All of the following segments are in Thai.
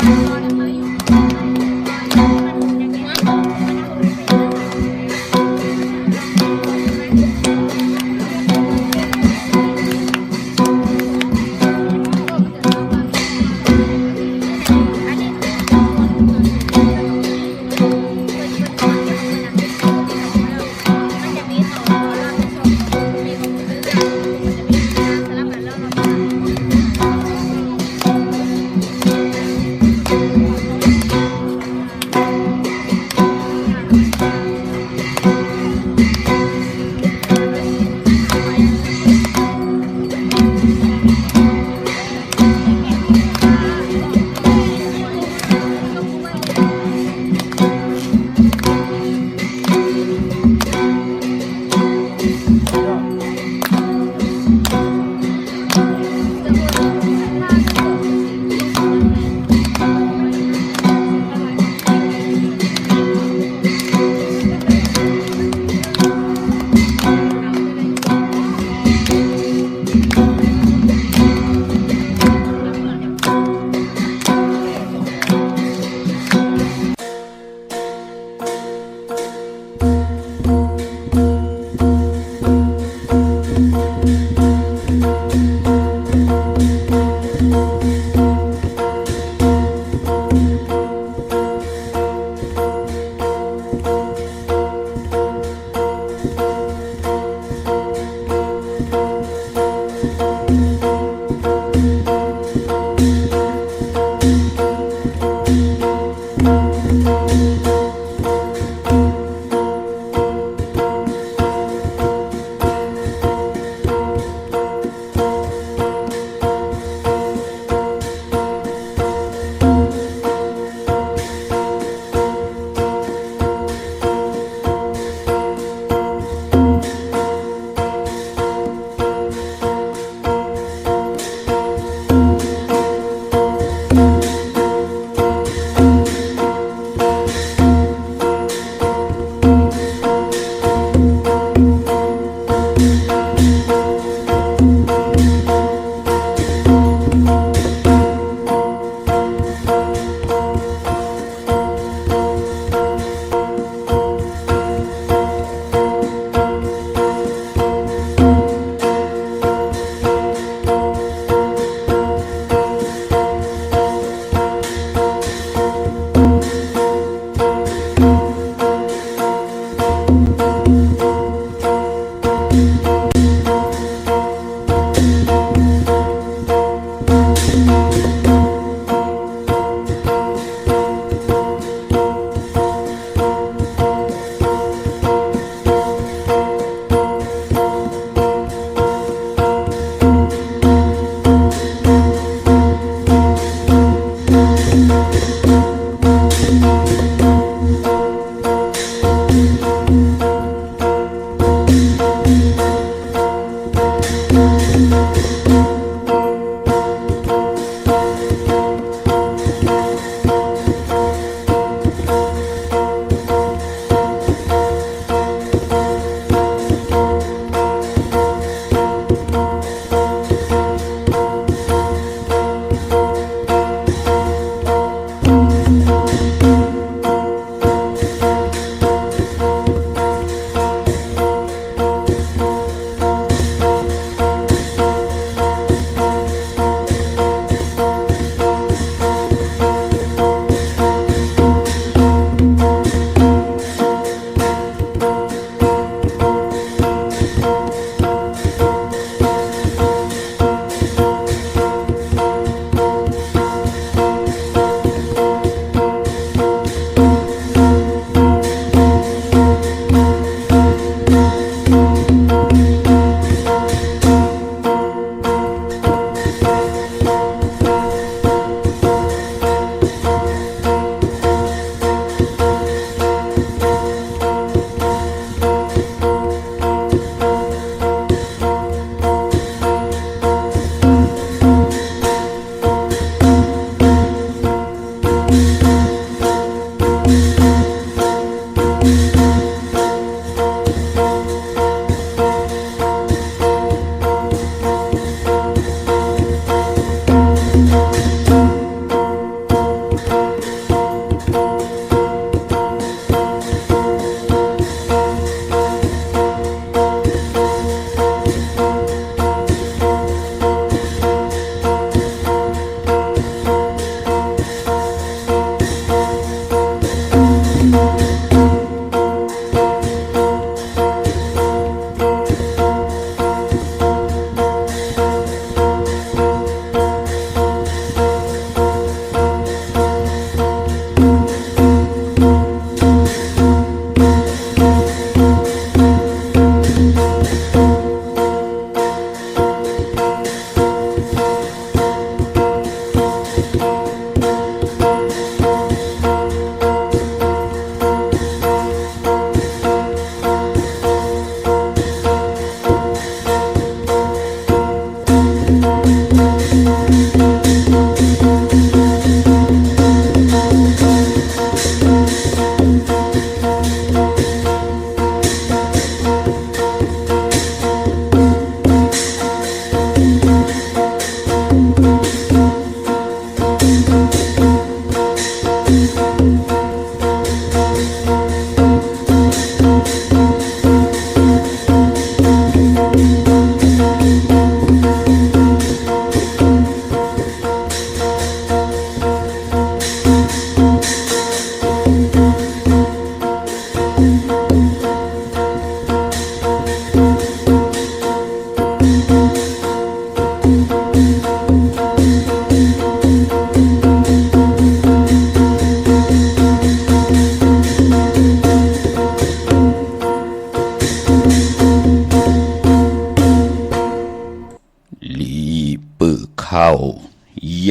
อ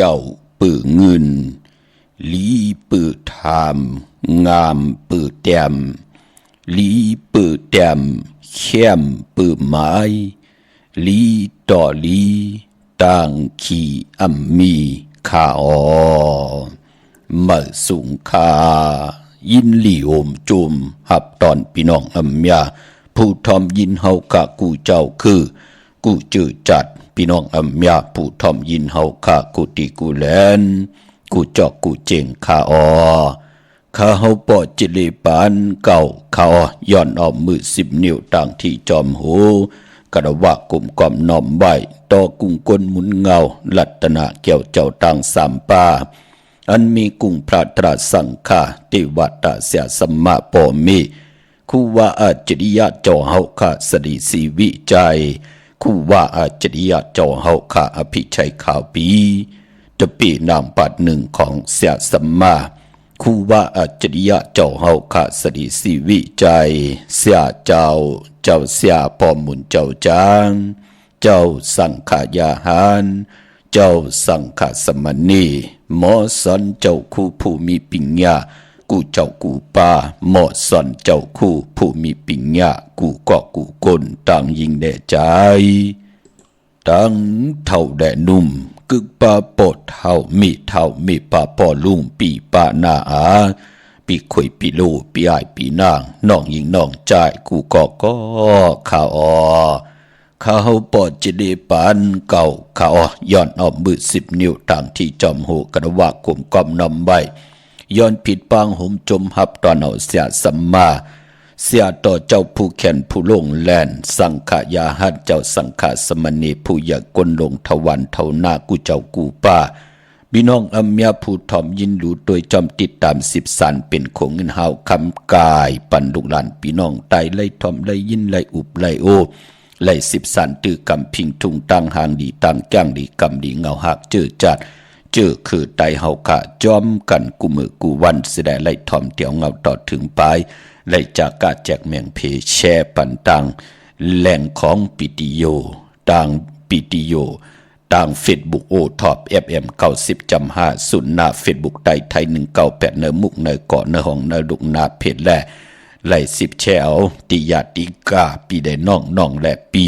จ้าปื้อเงินลีปื้อทามงามปื้อแต้มลีปื้อแต้มเข้มปื้อไม้ลีต่อลีต่างขี่อัมมีขาออมาสุงคายินหลีโอมจุมหับตอนพี่น้องอัมยาผู้ทอมยินเฮากะกูเจ้าคือกูจือจัดพี่น้องอัมยาผู้ทอมยินเฮากะกูติกูแลนกูจอกกูเจงขาออข้าเฮาปอจิเลปานเก่าขาอย้อนออมมือ10 นิ้วต่างที่จอมหูกระวะกลุ่มกอมน้อมใบต่อกุ้งก้นหมุนเงาลัตนาเกี่ยวเจ้าต่างสามป่าอันมีกุ้งพระตราสังฆาติวัตเสียสัมมาปอมีคู่ว่าอาจริยะเจ้าเฮาคาสดีสีวิจัยคู่ว่าอาจริยะเจ้าเฮาคาอภิชัยข่าวปีจะปีนามปัดหนึ่งของเสียสัมมาคู่ว่าอาจริยะเจ้าเฮาคาสดีสีวิจัยเสียเจ้าเสียปอมุนเจ้าจางเจ้าสังขายาหารเจ้าสังฆสมณีหมอสอนเจ้าคู่ผู้มีปัญญากูเจ้ากูป่าหมอสอนเจ้าคู่ผู้มีปัญญากูก็กูกลต่างยิงแด่ใจตั้งเท่าแด่นุ่มกึกป่าปดเท่ามีป่าปอลุงปีป่านาอาปีข่อยปีโลปีอ้ายปีนางน้องยิงน้องใจกูก็ข่าวข้าเฮาปอดจิเลปานเก่าข้าย้อนออมมือ10 นิ้วต่างที่จอมโหกระวะกลุ่มก้อมนำใบย้อนผิดปางหุมจมหับตอนเอาเสียสัมมาเสียต่อเจ้าผู้แขนผู้ลงแลนสังขยาหัดเจ้าสังฆสมณีผู้อยากกลลงทวันเท่าหน้ากูเจ้ากูป้าพี่น้องอัมยาผู้ทอมยินดูโดยจอมติดตาม10 สันเป็นของเงินเฮาคำกายปันลูกหลานพี่น้องไตไล่ทอมไล่ยินไล่อุบไล่โอไล่10 สันตือกำพิงทุงตั้งหางดีตั้งแก้งดีกำดีเงาหักเจอจัดเจอคือไตเฮาขะจอมกันกูมือกูวันเสดไล่ทอมเตียวเงาต่อถึงปลายไล่จากกาแจกเมียงเพแช่ปันตังแหล่งของปิติโยต่างปิติโยต่างเฟซบุ๊กโอท็อป FM 90.5ศูนย์หน้าเฟซบุ๊กไทย198เนมุกเนเกาะเนห้องเนลุกนาเพจแลไล่10 แชวติยาติกาปีได้น้องและปี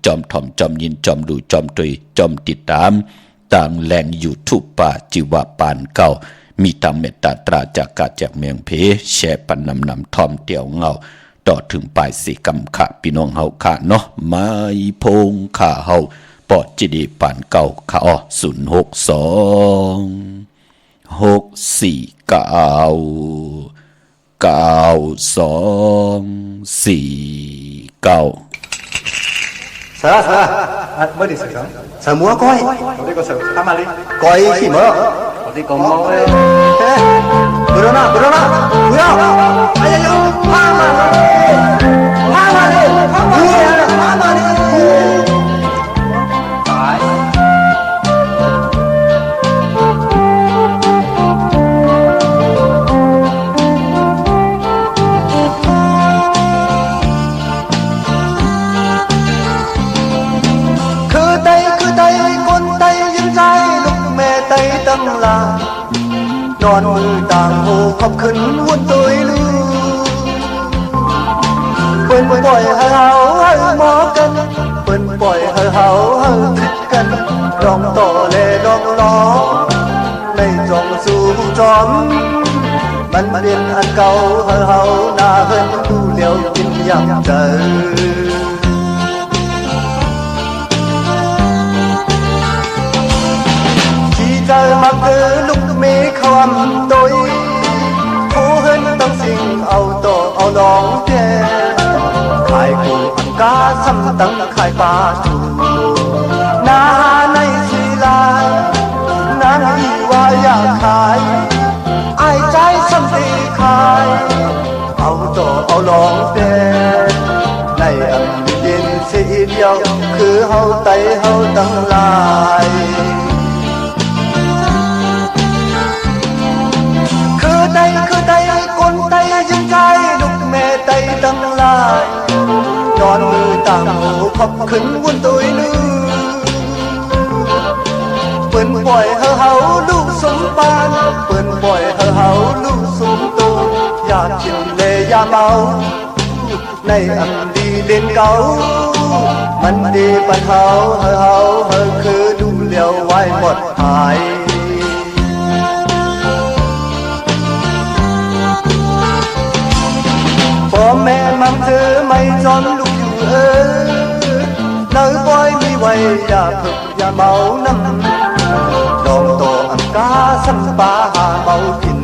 จอมทอมจอมยินจอมดูจอมตุยจอมติดตามต่างแหล่งยูทูบป่าจิวาปานเก่ามีตามเมตตาตราจากกาจากเมียงเพแช่ปันนำทอมเตียวเงาต่อถึงปลายสีกำขะพี่น้องเฮาขะเนาะไม้พงขาเฮาปอดจิดีปานเก่าขะ062 Salah. Mới đi sửa sớm. Sửa múa coi. Ở đây có sửa tham mà đi. Coi chỉ mơ. Ở đây có máu ấy. Thế. Bữa nào. Bữa. Ai ai ai. Tham mà đi. Tham mà đi. Tham mà đi. Nónมือต่างหูขอบขึ้นวุ่นตุยลือเปิ้นปล่อยให้เฮาให้หมอกันเปิ้นปล่อยให้เฮาให้คิดกันร้องต่อเลร้องล้อในจองสู่จอมมันเรียนอันเก่าให้เฮาหน้าเฮินดูเหลียวกินยำใจTrời mặc cứ lúc mi không tôi Phú hên tâm sinh âu tổ âu đón chê Khai cụ ăn cá xăm tăng khai ba chủ Na nay suy lai Na hi wa ya khai Ai trái xăm đi khai Âu tổ âu đón chê Này ẩm điên sĩ điêu Cứ hâu tay hâu tăng lại Cứ tay con tay dương trai đục mẹ tay tăng lại Đónมือต่างหูขอบขึ้นวุ่นตุยลือเปิ้นปล่อย เปิ้นบ่อยเฮาลูกสูงโตอยากกินเลยยาเมาในอันดีเด่นเก่ามันดีปันเฮาคือดูเลี้ยวไว้หมดหายพ่อแม่มั่งเธอไม่จอนลูกอยู่เนื้อปล่อยมีไว้อย่าฝึกอย่าเมาน้ำดองโตอังกาสัมปาหาเมากิน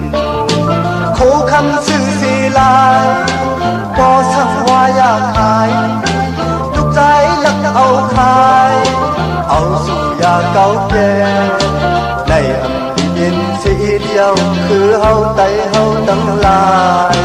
โคคำสื่อสีลายพอสั่งว่าอยากขายลูกใจลักเอาขายเอาสู่ยาเก่าแก่ในอันที่ยินสีเดียวคือเฮาไตเฮาตั้งลาย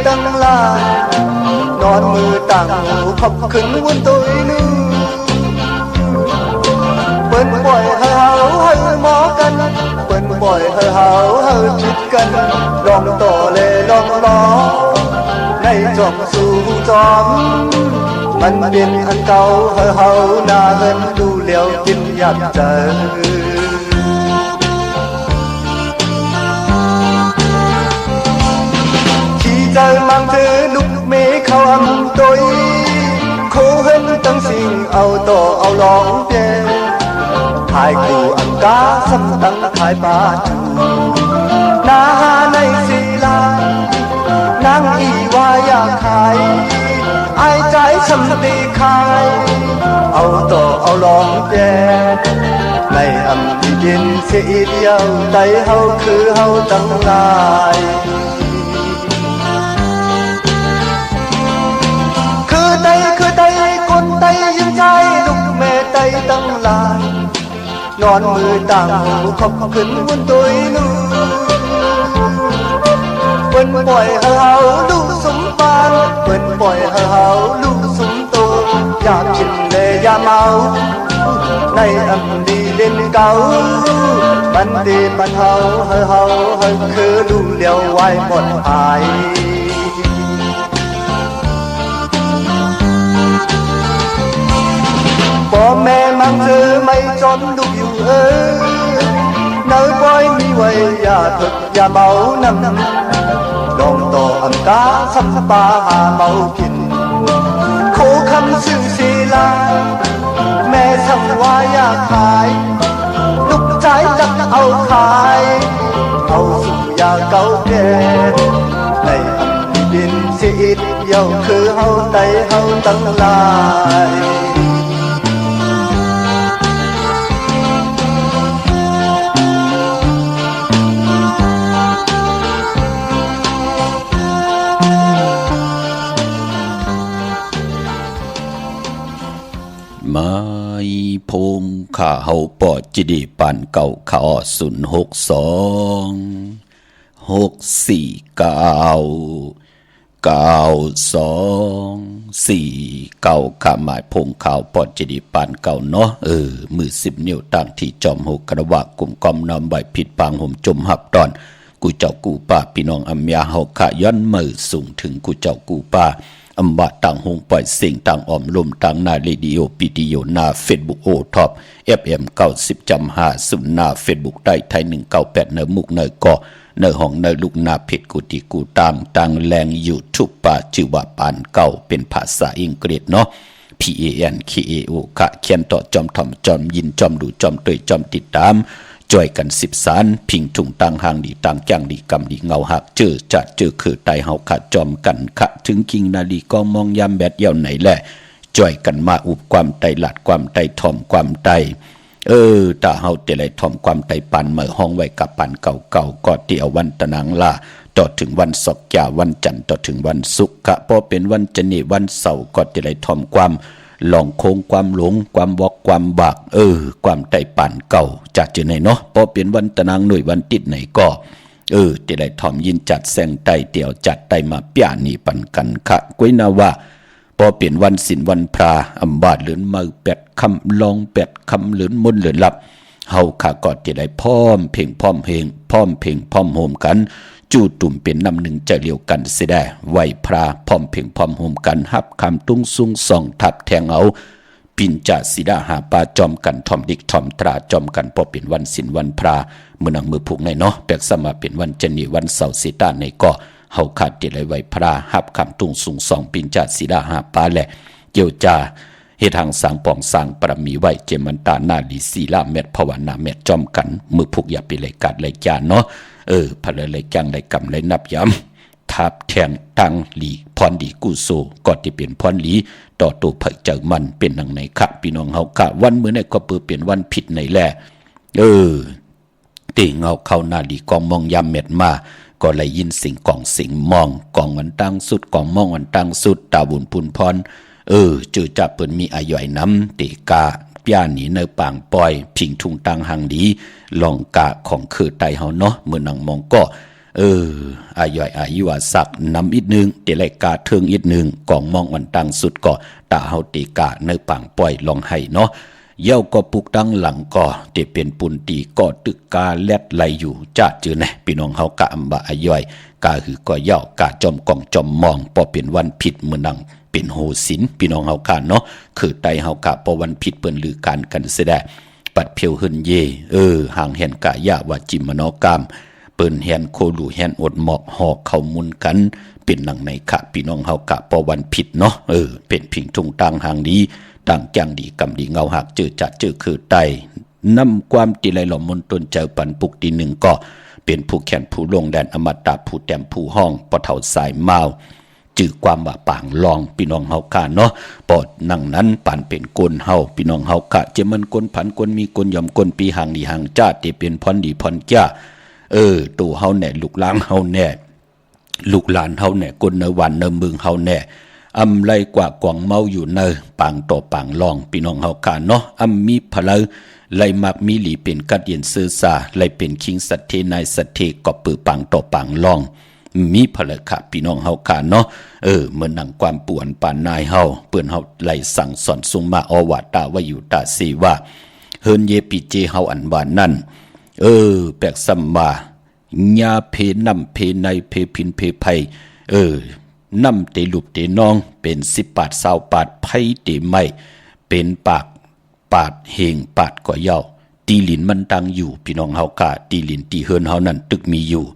ตั้งลานอนมือตั้งหูขอบขึ้นวนตัวนึงเปิ้นปล่อยเฮาหมอกันเปิ้นปล่อยเฮาจิตกันลองต่อเลยลองล้อในจอมสู่จอมมันเป็นอันเก่าเฮาหน้าเงินดูเลี้ยวกินอยากเจอใจmang thứ lúc mê khao âm tôi khô hơn tâm sinh ao tổ ao lóng đen hai cụ ăn cá sắm tăng hai ba chủ na ha này xì la nang y wa ya khai ai trái sắm đi khai ao tổ ao lóng đen này âm đi điên sẽ yêu tay hao khứ hao tăng lạiคือไตคนไตยังใจลูกแม่ไตตั้งลานนอนมือต่างหูขอบขึ้นบนตัวนู้เปิ้นปล่อยเฮาลูกสมปานเปิ้นปล่อยเฮาลูกสมโตอยากกินเลยยาเมาในอันดีเด่นเก่าบันดีบันเฮาคือดูเลี้ยวไว้หมดหายพ่อแม่มั่งเธอไม่จนลูกอยู่เนื้อปล่อยมีไว้อย่าถึกอย่าเมาน้ำดองโตอังกาสัมปาหาเมากินโคคำสื่อสีลาแม่สั่งว่าอยากขายลูกใจจักเอาขายเอาสู่ยาเก่าแก่ในอันดินสีเดียวคือเฮาไตเฮาตั้งลายไม้พงข้าเฮาปอดจิดีปันเก่าข้าอ้อ062-649-9249ข้าหมายพงข่าวปอดจิดีปันเก่าเนาะมือ10 นิ้วตั้งที่จอมหกกระวะกลุ่มกอมนำใบผิดปางห่มจมหับตอนกูเจ้ากูป้าพี่น้องอัมยาเฮาขะย้อนมือสูงถึงกูเจ้ากูป้าอัมบะต่างหงปล่อยเสียงต่างอ้อมลมต่างหน้าเรดิโอปีดีโอหน้าเฟซบุ๊กโอท็อป FM 90.5หน้าเฟซบุ๊กได้ไทย198เนอมุกเนอเกาะเนอห้องเนอลูกนาเพจกูติกูต่างแรงยูทูบป่าชื่อว่าปานเก่าเป็นภาษาอังกฤษเนาะ PANKAO ขะเขียนต่อจอมถ่อมจอมยินจอมดูจอมเตยจอมติดตามจ่วยกัน10 สารพิงถุงต่างหางดีต่างจังดีกำดีเงาหักเจอคือไตเฮาขาดจอมกันขะถึงคิงนาลีก็มองยามแบดยาวไหนแหละจ่วยกันมาอุบความไตหลัดความไตถ่อมความไตตาเฮาแต่ไรถ่อมความไตปันเมื่อห้องไว้กับปันเก่าๆก็เตียววันตะนังล่ะ ต่อถึงวันศุกร์วันจันทร์ต่อถึงวันศุกร์พอเป็นวันจันทร์วันเสาร์ก็จะได้ทอมความหลองโค้งความหลงความวอกความบากความไต่ปั่นเก่าจากจื่อไหนเนาะพอเป็นวันตะนางหน่วยวันติดไหนก็จะได้ทอมยินจัดแสงไต่เตี่ยวจัดไต่มาเปียนี่ปันกันค่ะกุ้ยนาว่าพอเปลี่ยนวันศีลวันพระอำบาดเหลือนมือแปดคำลองแปดคำเหลือนมุนเหลือนหลับเฮาข้าก็จะได้พร้อมเพลงพร้อมเพลงพร้อมเพลงพร้อมโฮมกันจู้ตุ่มเป็นน้ำหนึ่งจะเลียวกันเสียได้ไหวพระพร้อมเพลงพร้อมโฮมกันฮับคำตุ้งซุงส่องทับแทงเอาปินจ่าสีดาหาปลาจอมกันทอมดิกทอมตราจอมกันพอเป็นวันศีลวันพระมือนังมือผูกในเนาะแปลกสมาเป็นวันจันทร์วันเสาร์สีตาในก็เฮาขาดเดลัยไหวพระฮับคำตุ้งซุงส่องปินจ่าสีดาหาปลาแหละเกี่ยวจ่าเฮ็ดทางสร้างปองสร้างปรมีไว้เจมันตานาลีศีลาเม็ดภาวนาเม็ดจอมกันมือผูกอย่าไปเลยกัดเลยจานเนาะพะเลยเลยจังเลยกำเลยนับย้ำทับแทงตังหลีพรดีกุโซก็ที่เป็นพรหลีต่อตัวเผยเจอมันเป็นดังไหนครับพี่น้องเฮากะวันมื้อนี้ก็เปิดเปลี่ยนวันผิดในแลติเงาเข้าหน้าดีกองมองยามเม็ดมาก็เลยยินเสียงกองเสียงมองกองวันตั้งสุดกองมองวันตั้งสุดตาบุญพุนพรจือจับเปิ้นมีอาย่อยน้ำเตกาย่าหนีเนปางปอยพิงทุงตังหังดีลองกะของคือไตเฮาเนาะเมื่อนังมองก็อาย่อยอายุวาสักน้ำอีกนึงเตไลกาเทิงอีกนึงกองมองวันตังสุดก็ตาเฮาเตกาเนปางปอยลองให้เนาะเย้าก็ปุกตั้งหลังก็เตเป็นปุนตีก็ตึกกาแลดไหลอยู่จ้าจือแน่พี่น้องเฮากะอัมบะอาย่อยกาหือก็เย้ากาจอมกองจอมมองพอเป็นวันผิดเมื่อนังเป็นโหศิลพี่น้องเฮาค่ะเนาะคือไตเฮากะพอวันผิดเปิ้นลือการกันเสียได้ปัดเพียวหึนเยห่างแห่นกะยะว่าจิมมโนกรรมเปิ้นแห่นโคลูแห่นอดหมอกหอกเข้ามุนกันเป็นหนังในค่ะพี่น้องเฮากะพอวันผิดเนาะเป็นพิงทุงต่างห่างดีต่างจังดีกำดีเงาหักเจอจัดเจอคือไตนำความติไลหล่อมนตนเจอปันปุกตีหนึ่งก็เป็นผู้แขนผู้ลงแดนอมตะผู้แต้มผู้ห้องปะเฒ่าสายเมาจื่อความว่าปางลองพี่น้องเฮากะเนาะปอดนั่งนั้นปานเป็นกลเฮาพี่น้องเฮากะเจมันกลผันกลมีกลยอมกลปีห่างดีห่างจ้าที่เป็นพรดีพรจ้าตัวเฮาแน่ลูกหลานเฮาแน่ลูกหลานเฮาแน่กลเนวันเนมึงเฮาแน่อำไรกว่ากวางเมาอยู่เนปางต่อปางลองพี่น้องเฮากะเนาะมีพลังไลมักมีหลีเป็นกัดเย็นซื่อซาไลเป็นคิงสัตเทนายสัตเทก็ปือปางต่อปางลองมีพลังค่ะพี่น้องเฮากะเนาะเหมือนหนังความป่วนปานนายเฮาเปิ้นเฮาไล่สั่งสอนสุมาอวาตาว่าอยู่ตาสีว่าเฮินเยปิเจเฮาอันว่านั่นแปลกซัมมาญาเพนำเพในเพพินเพไผนำเตลุบเตน้องเป็น10 บาท20 บาทไผเตไม่เป็นปากปาดเฮงปาดก็เย้าตีหลินมันตั้งอยู่พี่น้องเฮากะตีหลินตีเฮินเฮานั่นตึกมีอยู่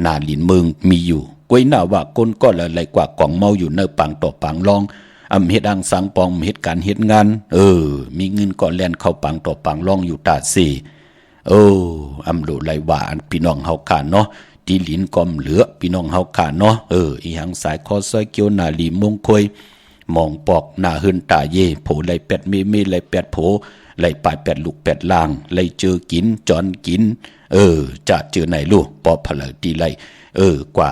นาหลินเมืองมีอยู่ก้วยหน้าว่าก้นก็อะไรกว่ากองเมาอยู่เนปางต่อปางลองเฮ็ดอังสังปองเฮ็ดการเฮ็ดงานมีเงินก็แล่นเข้าปางต่อปางลองอยู่ตาสีโลไหลว่าพี่น้องเฮากะเนาะตีหลินกอมเหลือพี่น้องเฮากะเนาะอีหังสายคอซอยเกียวนาลีมงคอยมองปอกหน้าเฮินตาเย่โผไหลเป็ดเมไหลเป็ดโผไหลปลายเป็ดลูกเป็ดล่างไหลเจอกินจอนกินจะเจอไหนลูกปอผลตีไหลกว่า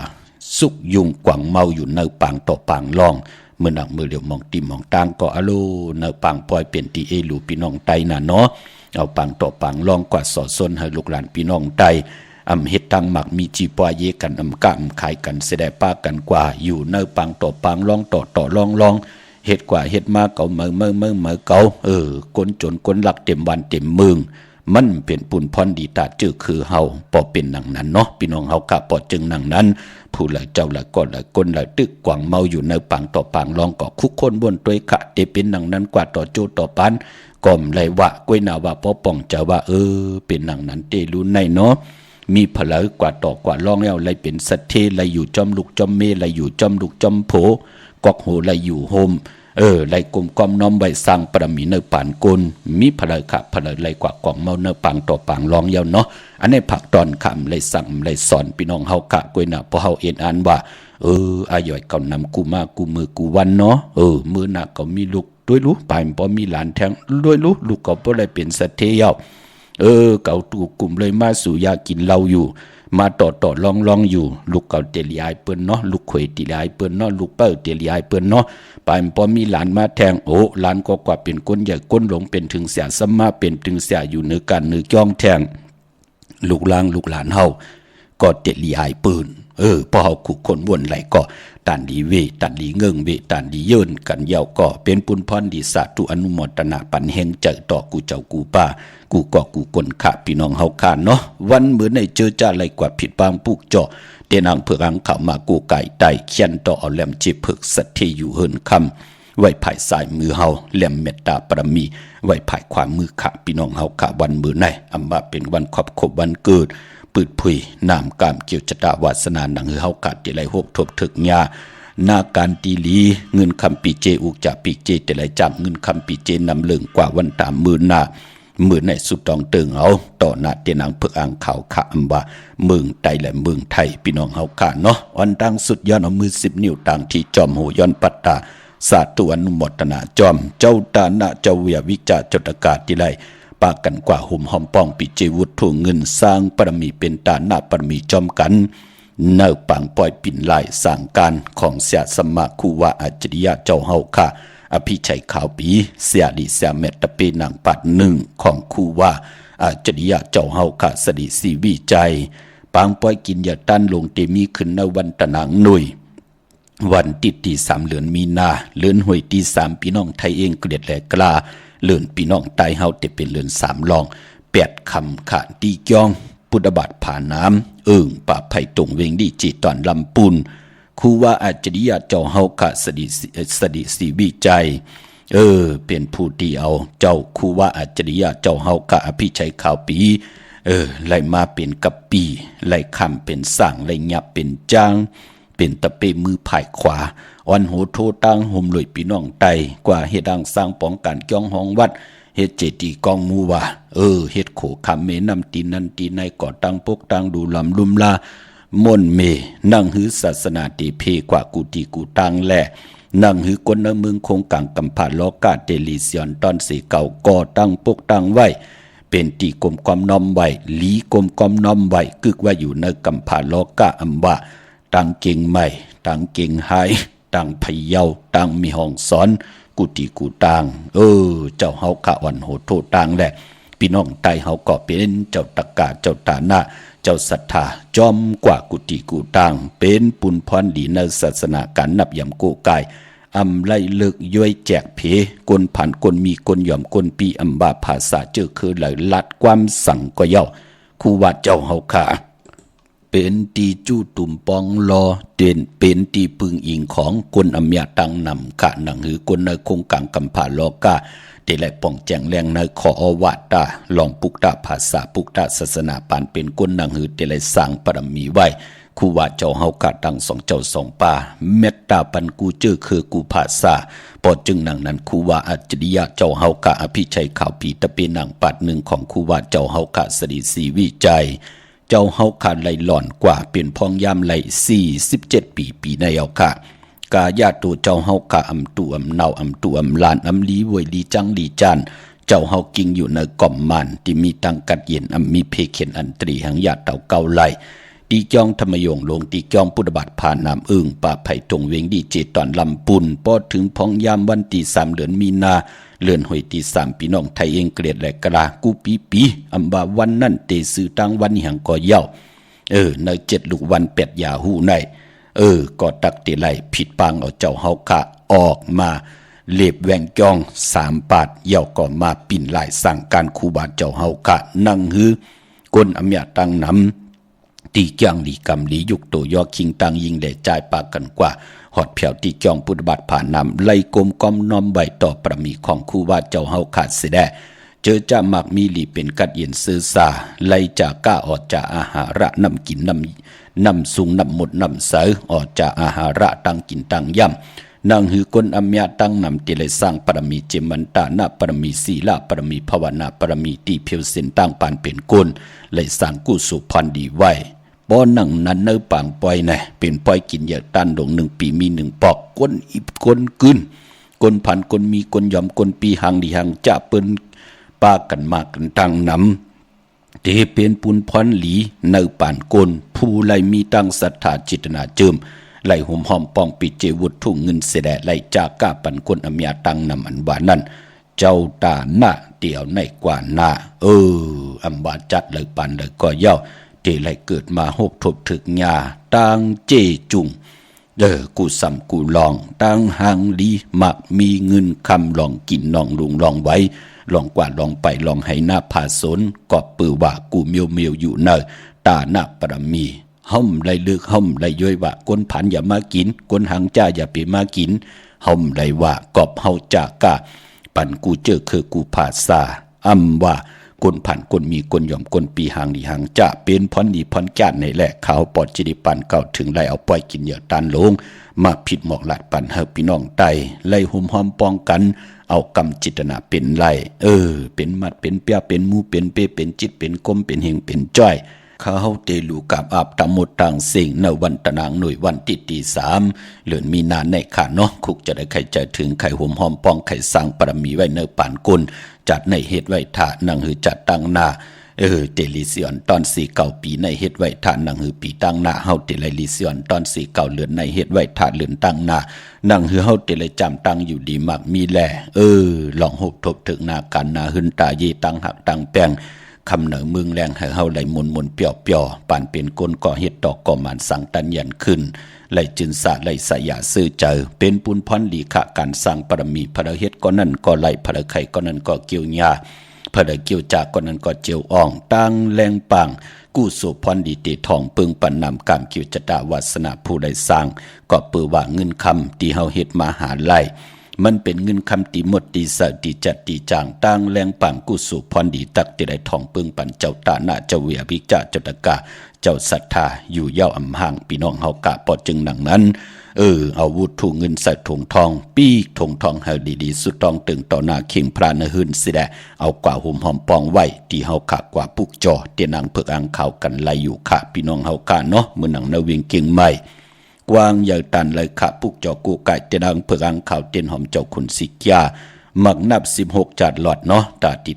สุกยุงกว่างเมาอยู่เนปางต่อปางลองเมื่อหนักมือเดียวมองตีมองตางก็อโลเนปางปล่อยเป็นตีเอลูพี่น้องไตน่ะเนาะเอาปางต่อปางลองกว่าสอดซนให้ลูกหลานพี่น้องไตเฮ็ดทางหมักมีจีปอยเยกันกะขายกันเสดป้ากันกว่าอยู่เนปางต่อปางลองต่อลองเฮ็ดกว่าเฮ็ดมาเก่าเมื่อเก่าคนจนคนหลักเต็มวันเต็มเมืองมันเป็นปุนพรดีตาจื้อคือเฮาปอเป็นหนังนั้นเนาะพี่น้องเฮากะปอจึงหนังนั้นผู้ละเจ้าละก่อนละคนละตึกกวางเมาอยู่ในปางต่อปางลองก็คุกคนบนตัวขะเตเป็นหนังนั้นกว่าต่อโจต่อปานก่อมไหลวะก้วยนาว่าพอป่องจะว่าเป็นหนังนั้นเตรู้ในเนาะมีพลกว่าต่อกว่าลองแล้วไหลเป็นสัตเทไหลอยู่จอมลูกจอมเมไหลอยู่จอมลูกจอมโผกอกโหไหลอยู่โฮมไหลกลมกอมน้อมใบสร้างปรมีเนปานกลมีพลค่ะพลไหลกว่ากองเมาเนปางต่อปางลองยาวเนาะอันนี้ผักตอนคำไหลสั่งไหลสอนพี่น้องเฮากะกวยน่ะพอเฮาเอ็นอ่านว่าอาย่อยเก่านำกูมากูมือกูวันเนาะมือหนักก็มีลูกด้วยลูกปลายบ่มีหลานแทงด้วยลูกก็บ่ได้เป็นสัตเทยาว เก่าตู่กลุ่มเลยมาสู่ยากินเหล้าอยู่มาต่อลองอยู่ลูกเก่าเตลียายเปิ้นเนาะลูกเขยเตลียายเปิ้นเนาะลูกเป้าเตลียายเปิ้นเนาะปานพอมีหลานมาแทงโอ้หลานก็กว่าเป็นคนใหญ่ก้นหลงเป็นถึงเสียสมาเป็นถึงเสียอยู่เนื้อกันเนื้อจ้องแทงลูกหลานเฮาก็เตลียายปืนพอเฮาขุคนวนไหลก็ตันดีเวตันดีเงิงเวตันดีเยินกันยาวก็เป็นปุนพรดีสาธุอนุโมทนาปันแห่งใจต่อกูเจ้ากูป้ากูก็กูคนขะพี่น้องเฮาคานเนาะวันมื้อในเจอจ้าไหลกว่าผิดบางปุกเจาะเตนังเผือกอังเข้ามากูไก่ไตเขียนต่อเอาแหลมจิเผือกสัตย์ที่อยู่เฮินคำไว้ภายซ้ายมือเฮาแหลมเมตตาปรมีไว้ภายขวามือขะพี่น้องเฮาขะวันมื้อในอำว่าเป็นวันครบวันเกิดปืดผุยนามกามเกี่ยวชะตาวาสนาหนังเฮาขาดที่ไรหกทบถึกญานาการตีลีเงินคำปีเจอุกจากปีเจแต่ไรจับเงินคำปีเจนำเลิงกว่าวันตามมือหน้ามือในสุดตองเติงเอาต่อหน้าเตนังเพื่ออ่างข่าวขะอัมบาเมืองไทยและเมืองไทยพี่น้องเฮาขาเนาะวันดังสุดย้อนเอามือ10 นิ้วต่างที่จอมโหย้อนปัตตาสาธุอนุโมทนาจอมเจ้าตานะเจ้าเวียวิจาจตกาศที่ไรปากันกว่าหุ่มหอมป้องปิเจวุฒเงินสร้างปรมีเป็นตาหน้าปรมีจอมกันเนื้อปังปล่อยปิ่นลายสร้างการของเสียสมาคูวาอัจฉริยะเจ้าเฮาค่ะอภิชัยขาวปีเสียดีเสียเมตตาเปนางปัดหนึ่งของคูวาอัจฉริยะเจ้าเฮาค่ะสดิสีวิจัยปังปล่อยกินยาต้านลงเตมีขึ้นในวันตะนางหนุ่ยวันติดที่3เดือนมีนาเลือนหวยที่3พี่น้องไทยเองเกลียดแหลกล้าเลื่อนพี่น้องใต้เฮาแต่เป็นเลื่อน3ลอง8คำขานตีจ้องพุทธบาทผ่าน้ำป่าไผ่ตรงเวงดีจีตอนลำปูนครูว่าอัจฉริยะเจ้าเฮากะสดิสีวิจัยเป็นผู้ที่เอาเจ้าครูว่าอัจฉริยะเจ้าเฮากะอภิชัยขาวปีไล่มาเป็นกับปีไล่คำเป็นสั่งไล่หยับเป็นจ้างเป็นตะเปมือภายขวาอ่อนโหโทตั้งห่มลอยพี่น้องไตกว่าเฮ็ดดังสร้างป้องกันจ้องห้องวัดเฮ็ดเจดีย์กองมูว่าเฮ็ดโขคำเมนำตีนันตีในก่อตั้งปกตั้งดูลำลุมลามนเมนั่งหือศาสนาตีเพกว่ากูตีกูตั้งแลนั่งหือกนเมืองคงกังกำผาล้อกาเตลิเซียนตอนสีเก่าก่อตั้งปกตั้งไว้เป็นตีกลมความน้อมไว้ลีกลมความน้อมไว้กึกว่าอยู่ในกำผาล้อกาอำว่าตั้งเก่งใหม่ตั้งเก่งหายตั้งพะเยาตั้งมีห้องสอนกุฏิกูตังเจ้าเฮาขะวันโหโทตังแหละพี่น้องไตเฮาก็เป็นเจ้าตะกาเจ้าตานะเจ้าศรัทธาจอมกว่ากุฏิกูตังเป็นปุณพรดีในศาสนาการนับยำโกกายอำไล่เลิกย้อยแจกเพกนผันกนมีกนหย่อมกนปีอำบาภาษาเจอคือไหลลัดความสั่งก็เย่าครูว่าเจ้าเฮาขะเป็นตีจู้ตุ่มปองรอเป็นตีปึงอิงของคนอำยาตังนำกะหนังหือคนในคงกังกำผาลอกาเตไลป่องแจงแรงในขออวาตาลองปุกตาภาษาปุกตาศาสนาปานเป็นคนหนังหือเตไลสร้างปรมีไว้คูว่าเจ้าเฮากะตังสองเจ้าสองป่าเมตตาปันกูเจอคือกูภาษาปอจึงหนังนั้นคูว่าอัจฉริยะเจ้าเฮากะอภิชัยขาวปีตะเป็นหนังปัดหนึ่งของคูว่าเจ้าเฮากะสดิสีวิจัยเจ้าเฮาขาดไหลหล่อนกว่าเป็นพองยามไหล47 ปีในเอาค่ะกาญาตัวเจ้าเฮากะอำตัวอำเนาอำตัวอำลานอำลีเวยลีจังลีจานเจ้าเฮากิงอยู่ในก่อมมันที่มีตังกัดเย็นอำมีเพเข็นอันตรีหังญาเต่าเก่าไหลตีจ้องธรรมยงลงตีจ้องพุทธบาทผ่านน้ำป่าไผ่ตรงเวงดีเจตอนลำปุนพอถึงพองยามวันที่3เดือนมีนาเลื่อนหวยที่3พี่น้องไทยเองเกลียดและกรากูปีอำบาวันนั่นเตซื้อตั้งวันหังก่อเย้าใน7 ลูกวัน8 ยาหูในก็ตักเตไลผิดปังเอาเจ้าเฮากะออกมาเล็บแวงจ้อง3 ปาดเย้าก็มาปิ่นลายสั่งการคูบาเจ้าเฮากะนั่งหือกนอำยาตังนำตีจ้างลีกำลียุกโตยอคิงตังยิงแด่จ่ายปากกันกว่าหอดเผียวตีจ้องพุทธบาทผ่านนำไล่กลมก้อมน้อมใบต่อประมีของคู่ว่าเจ้าเฮาขาดเสียแด่เจอจะมักมีหลีเป็นกัดเย็นซื้อซาไล่จากก้าออกจากอาหาระนำกินนำสูงนำหมดนำเสอออกจากอาหาระตั้งกินตั้งย่ำนางหือกลอำยาตั้งนำติเลยสร้างปรมีเจมันตานาปรมีศีลาปรมีภาวนาปรมีตีเพียวเส้นตั้งปานเป็นกลเลยสร้างกู้สุพันดีไว้บ่นั่งนั้นเนื้อปางปล่อยแน่เป็นปล่อยกินยาต้านดง1 ปีมี1 ปอกก้นอิบก้นกึนก้นผันก้นมีก้นยอมก้นปีหังดีหังจะเปิ้นปากันมากกันตั้งน เตเป็นปุนพรหลีในป่านกลผู้ไลมีตั้งศรัทธาจิตนาเจิมไล่หุมหอมปองปิเจวุฒทุ่งเงินเสดไล่จากกาปันคนอเมียตังนำอันบานั้นเจ้าตาหน้าเดี่ยวในกว่าหน้าอันบาจัดเลยปันเลยก็เย้าเตไล่เกิดมาหกทบถึกญาตังเจจุงกูซ้ำกูลองตังหางลีมักมีเงินคำลองกินลองลุงลองไว้ลองกว่าลองไปลองให้หน้าผาสนกอบปือว่ากูเมียวอยู่เนอตาหน้าปรมีห่มไรเลือกห่มไรย้อยว่าก้นผันอย่ามากินก้นหางจ้าอย่าไปมากินห่มไรว่ากอบเฮาจากะปันกูเจอคือกูผาซาว่าก้นผันก้นมีก้นยอมก้นปีหางดีหางจะเป็นพรดีพรจานในแหละเขาปอดจิริปันเก่าถึงไรเอาปล่อยกินเหยื่อตันลงมาผิดหมอกหลัดปันเฮาพี่น้องไตไล่หุ่มหอมป้องกันเอากำจิตนาเป็นไรเป็นมัดเป็นเปียเป็นมูเป็นเปเป็นจิตเป็นกลมเป็นเฮงเป็นจ้อยเขาเตลูกับอาบตามหมดต่างสิ่งในวันตะนางหน่วยวันที่3เดือนมีนาในขาเนาะคุกจะได้ใครจะถึงไข่ห่มหอมปองไข่สร้างปรมีไว้ในป่านกุลจัดในเหตุไว้ท่านังหือจัดตั้งหน้าเตลิเซียนตอน49ปีในเหตุไว้ท่านังหือปีตั้งหน้าเฮาเตลิลิเซียนตอน49เดือนในเหตุไว้ท่าเดือนตั้งหน้านังหือเฮาเตลิจำตั้งอยู่ดีมากมีแลลองหบทบถึงหน้ากันหน้าหึนตาเยตั้งหักตั้งแป้งคำเหนือเมืองแรงให้เฮาไหลมนเปียวป่านเป็นก้นก่อเฮ็ดดอกก่อมันสังตันยันขึ้นไหลจึนสะไหลสยะซื่อเจอเป็นปุนพรลีขะการสร้างปรมีพระเฮ็ดก็นั่นก็ไหลพระไข่ก็นั่นก็เกี่ยวญาพระเกี่ยวจากก็นั่นก็เจียวอ่องตั้งแรงปังกู้สุพรดีเตทองปึงปันนำกามเกี่ยวจตาวาสนาผู้ใดสร้างก็เปือว่าเงินคำที่เฮาเฮ็ดมาหาไหลมันเป็นเงินคำตีหมดตีสะตีจัดตีจางตั้งแรงปังกุสุพรดีตักตีได้ทองปึงปันเจ้าตาหน้าเจ้าเวียพิจาเจ้าตะกาเจ้าศรัทธาอยู่เย้าอำห่างพี่น้องเฮากะปอจึงหนังนั้นเอาวุธถูเงินใส่ถุงทองปีกถุงทองเฮาดีๆสุดทองตึงต่อหน้าเข่งพระนหืนสิแดเอากว่าหุ่มหอมปองไว้ที่เฮาขะกว่าปุกจอเตียนางเพิกอังข่าวกันไล่อยู่ค่ะพี่น้องเฮากะเนาะมื้อหนังนาเวียงเก่งใหม่กวางใหญ่ตันเลยขะปุกจอกูไก่เตนังเพิกอังข่าวเตียนหอมเจ้าคุณสิกยามักนับ16จัดหลอดเนาะตาติ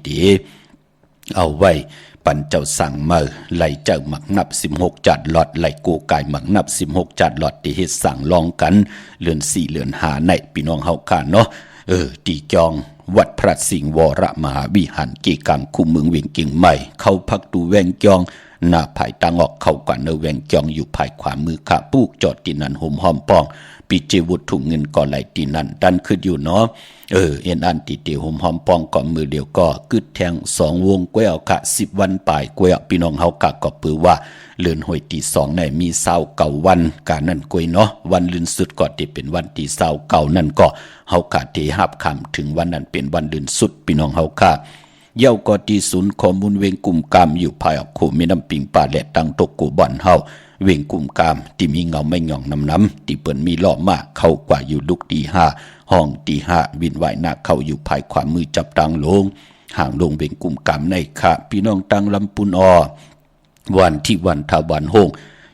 เอาไว้ปันเจ้าสั่งมาไหลเจ้าหมักนับ16จัดหลอดไหลกูไก่หมักนับ16จัดหลอดที่เฮ็ดสั่งลองกันเลือน4เลือน5ในพี่น้องเฮาค่ะเนาะตีจองวัดพระสิงห์วรมหาวิหารเกกังคุมเมืองเวียงเก่งใหม่เข้าพักดูแวงจองหน้าภายตังออกเข้ากว่าเนแวงจองอยู่ภายขวามือขาปูกจอดตีนันห่มหอมปองปีเจวุฒถุงเงินก่อไหลตีนันดันขึ้นอยู่เนาะเอ็นอันตีเตียวห่มหอมปองก่อนมือเดียวก็กึดแทง2วงกวยเอาค่ะ10วันปลายกวยพี่น้องเฮากะก็ปือว่าเลือนหวยตี2ในมี29วันกานั่นกวยเนาะวันลืนสุดก็ที่เป็นวันที่29นั่นก็เฮากะที่หับคำถึงวันนั้นเป็นวันลืนสุดพี่น้องเฮากะเย้าก็ที่ศูนย์ข้อมูลเวงกลุ่มกามอยู่ภายออกโคมีน้ำปิงป่าและตั้งตกกูบ่อนเฮาเวงกลุ่มกามที่มีเงาไม่หย่องน้ำที่เปิ้นมีล้อมากเข้ากว่าอยู่ลุกตี5ห้องตี5วินไหวหน้าเข้าอยู่ภายขวามือจับตังลงห่างลงเวงกลุ่มกามในค่ะพี่น้องตังลำปุนวันที่วันทาวันโฮง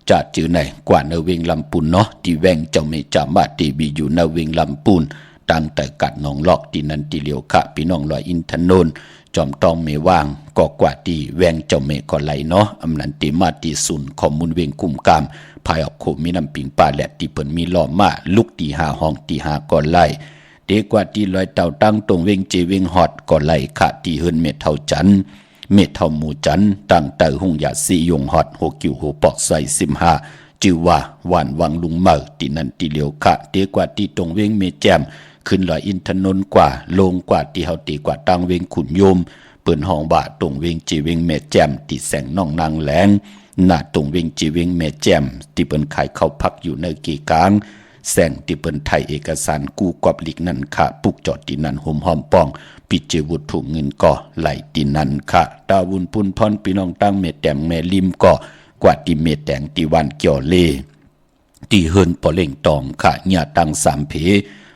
จะจือในกว่าเนเวงลำปุนเนาะที่แวงเจ้าเมจามาตีบีอยู่เนเวงลำปุนตั้งแต่กัดหนองลอกที่นันตีเหลียวค่ะพี่น้องลอยอินทนนท์จอมตองเมว่างก็กว่าตีแวงเจ้าเมก็ไหลเนาะอำนันติมาตีศูนย์ข้อมูลเวงกุ่มกามภายออกโคมีน้ำปิงป่าและตีเปิ้นมีล้อมมาลุกตี5ห้องตี5ก็ไหลเด็กกว่าตีลอยเต่าตั้งตรงเวงเจเวงฮอดก็ไหลค่ะตีเฮิรนเม็ดเท่าจันเม็ดเท่าหมูจันตั้งแต่หุงยาซียงฮอด6กิ้วหัวปอกใส่15จือว่าหวานวังลุงเมอตีนันตีเหลียวค่ะเด็กกว่าตีตรงเวงเมแจมขึ้นลอยอินทนนท์กว่าลงกว่าที่เฮาตีกว่าตั้งเวงขุนโยมเปิ้นห้องบาตรงเวงจีเวงแม่แจ่มที่แสงน้องนางแหลงหน้าตรงเวงจีเวงแม่แจ่มที่เปิ้นขายเข้าพักอยู่ในกีกลางแสงที่เปิ้นไทยเอกสารกู้กอบลิกนั่นค่ะปุกจอดที่นั่นห่มหอมป้องปิเจวุฒถุงเงินก็ไหลที่นั่นค่ะตาวุนปุนพรพี่น้องตั้งแม่แต้มแม่ลิมก็กว่าที่เมแตงที่วันเกี่ยวเลที่เฮินปอเล่งตองค่ะญาตัง3เพ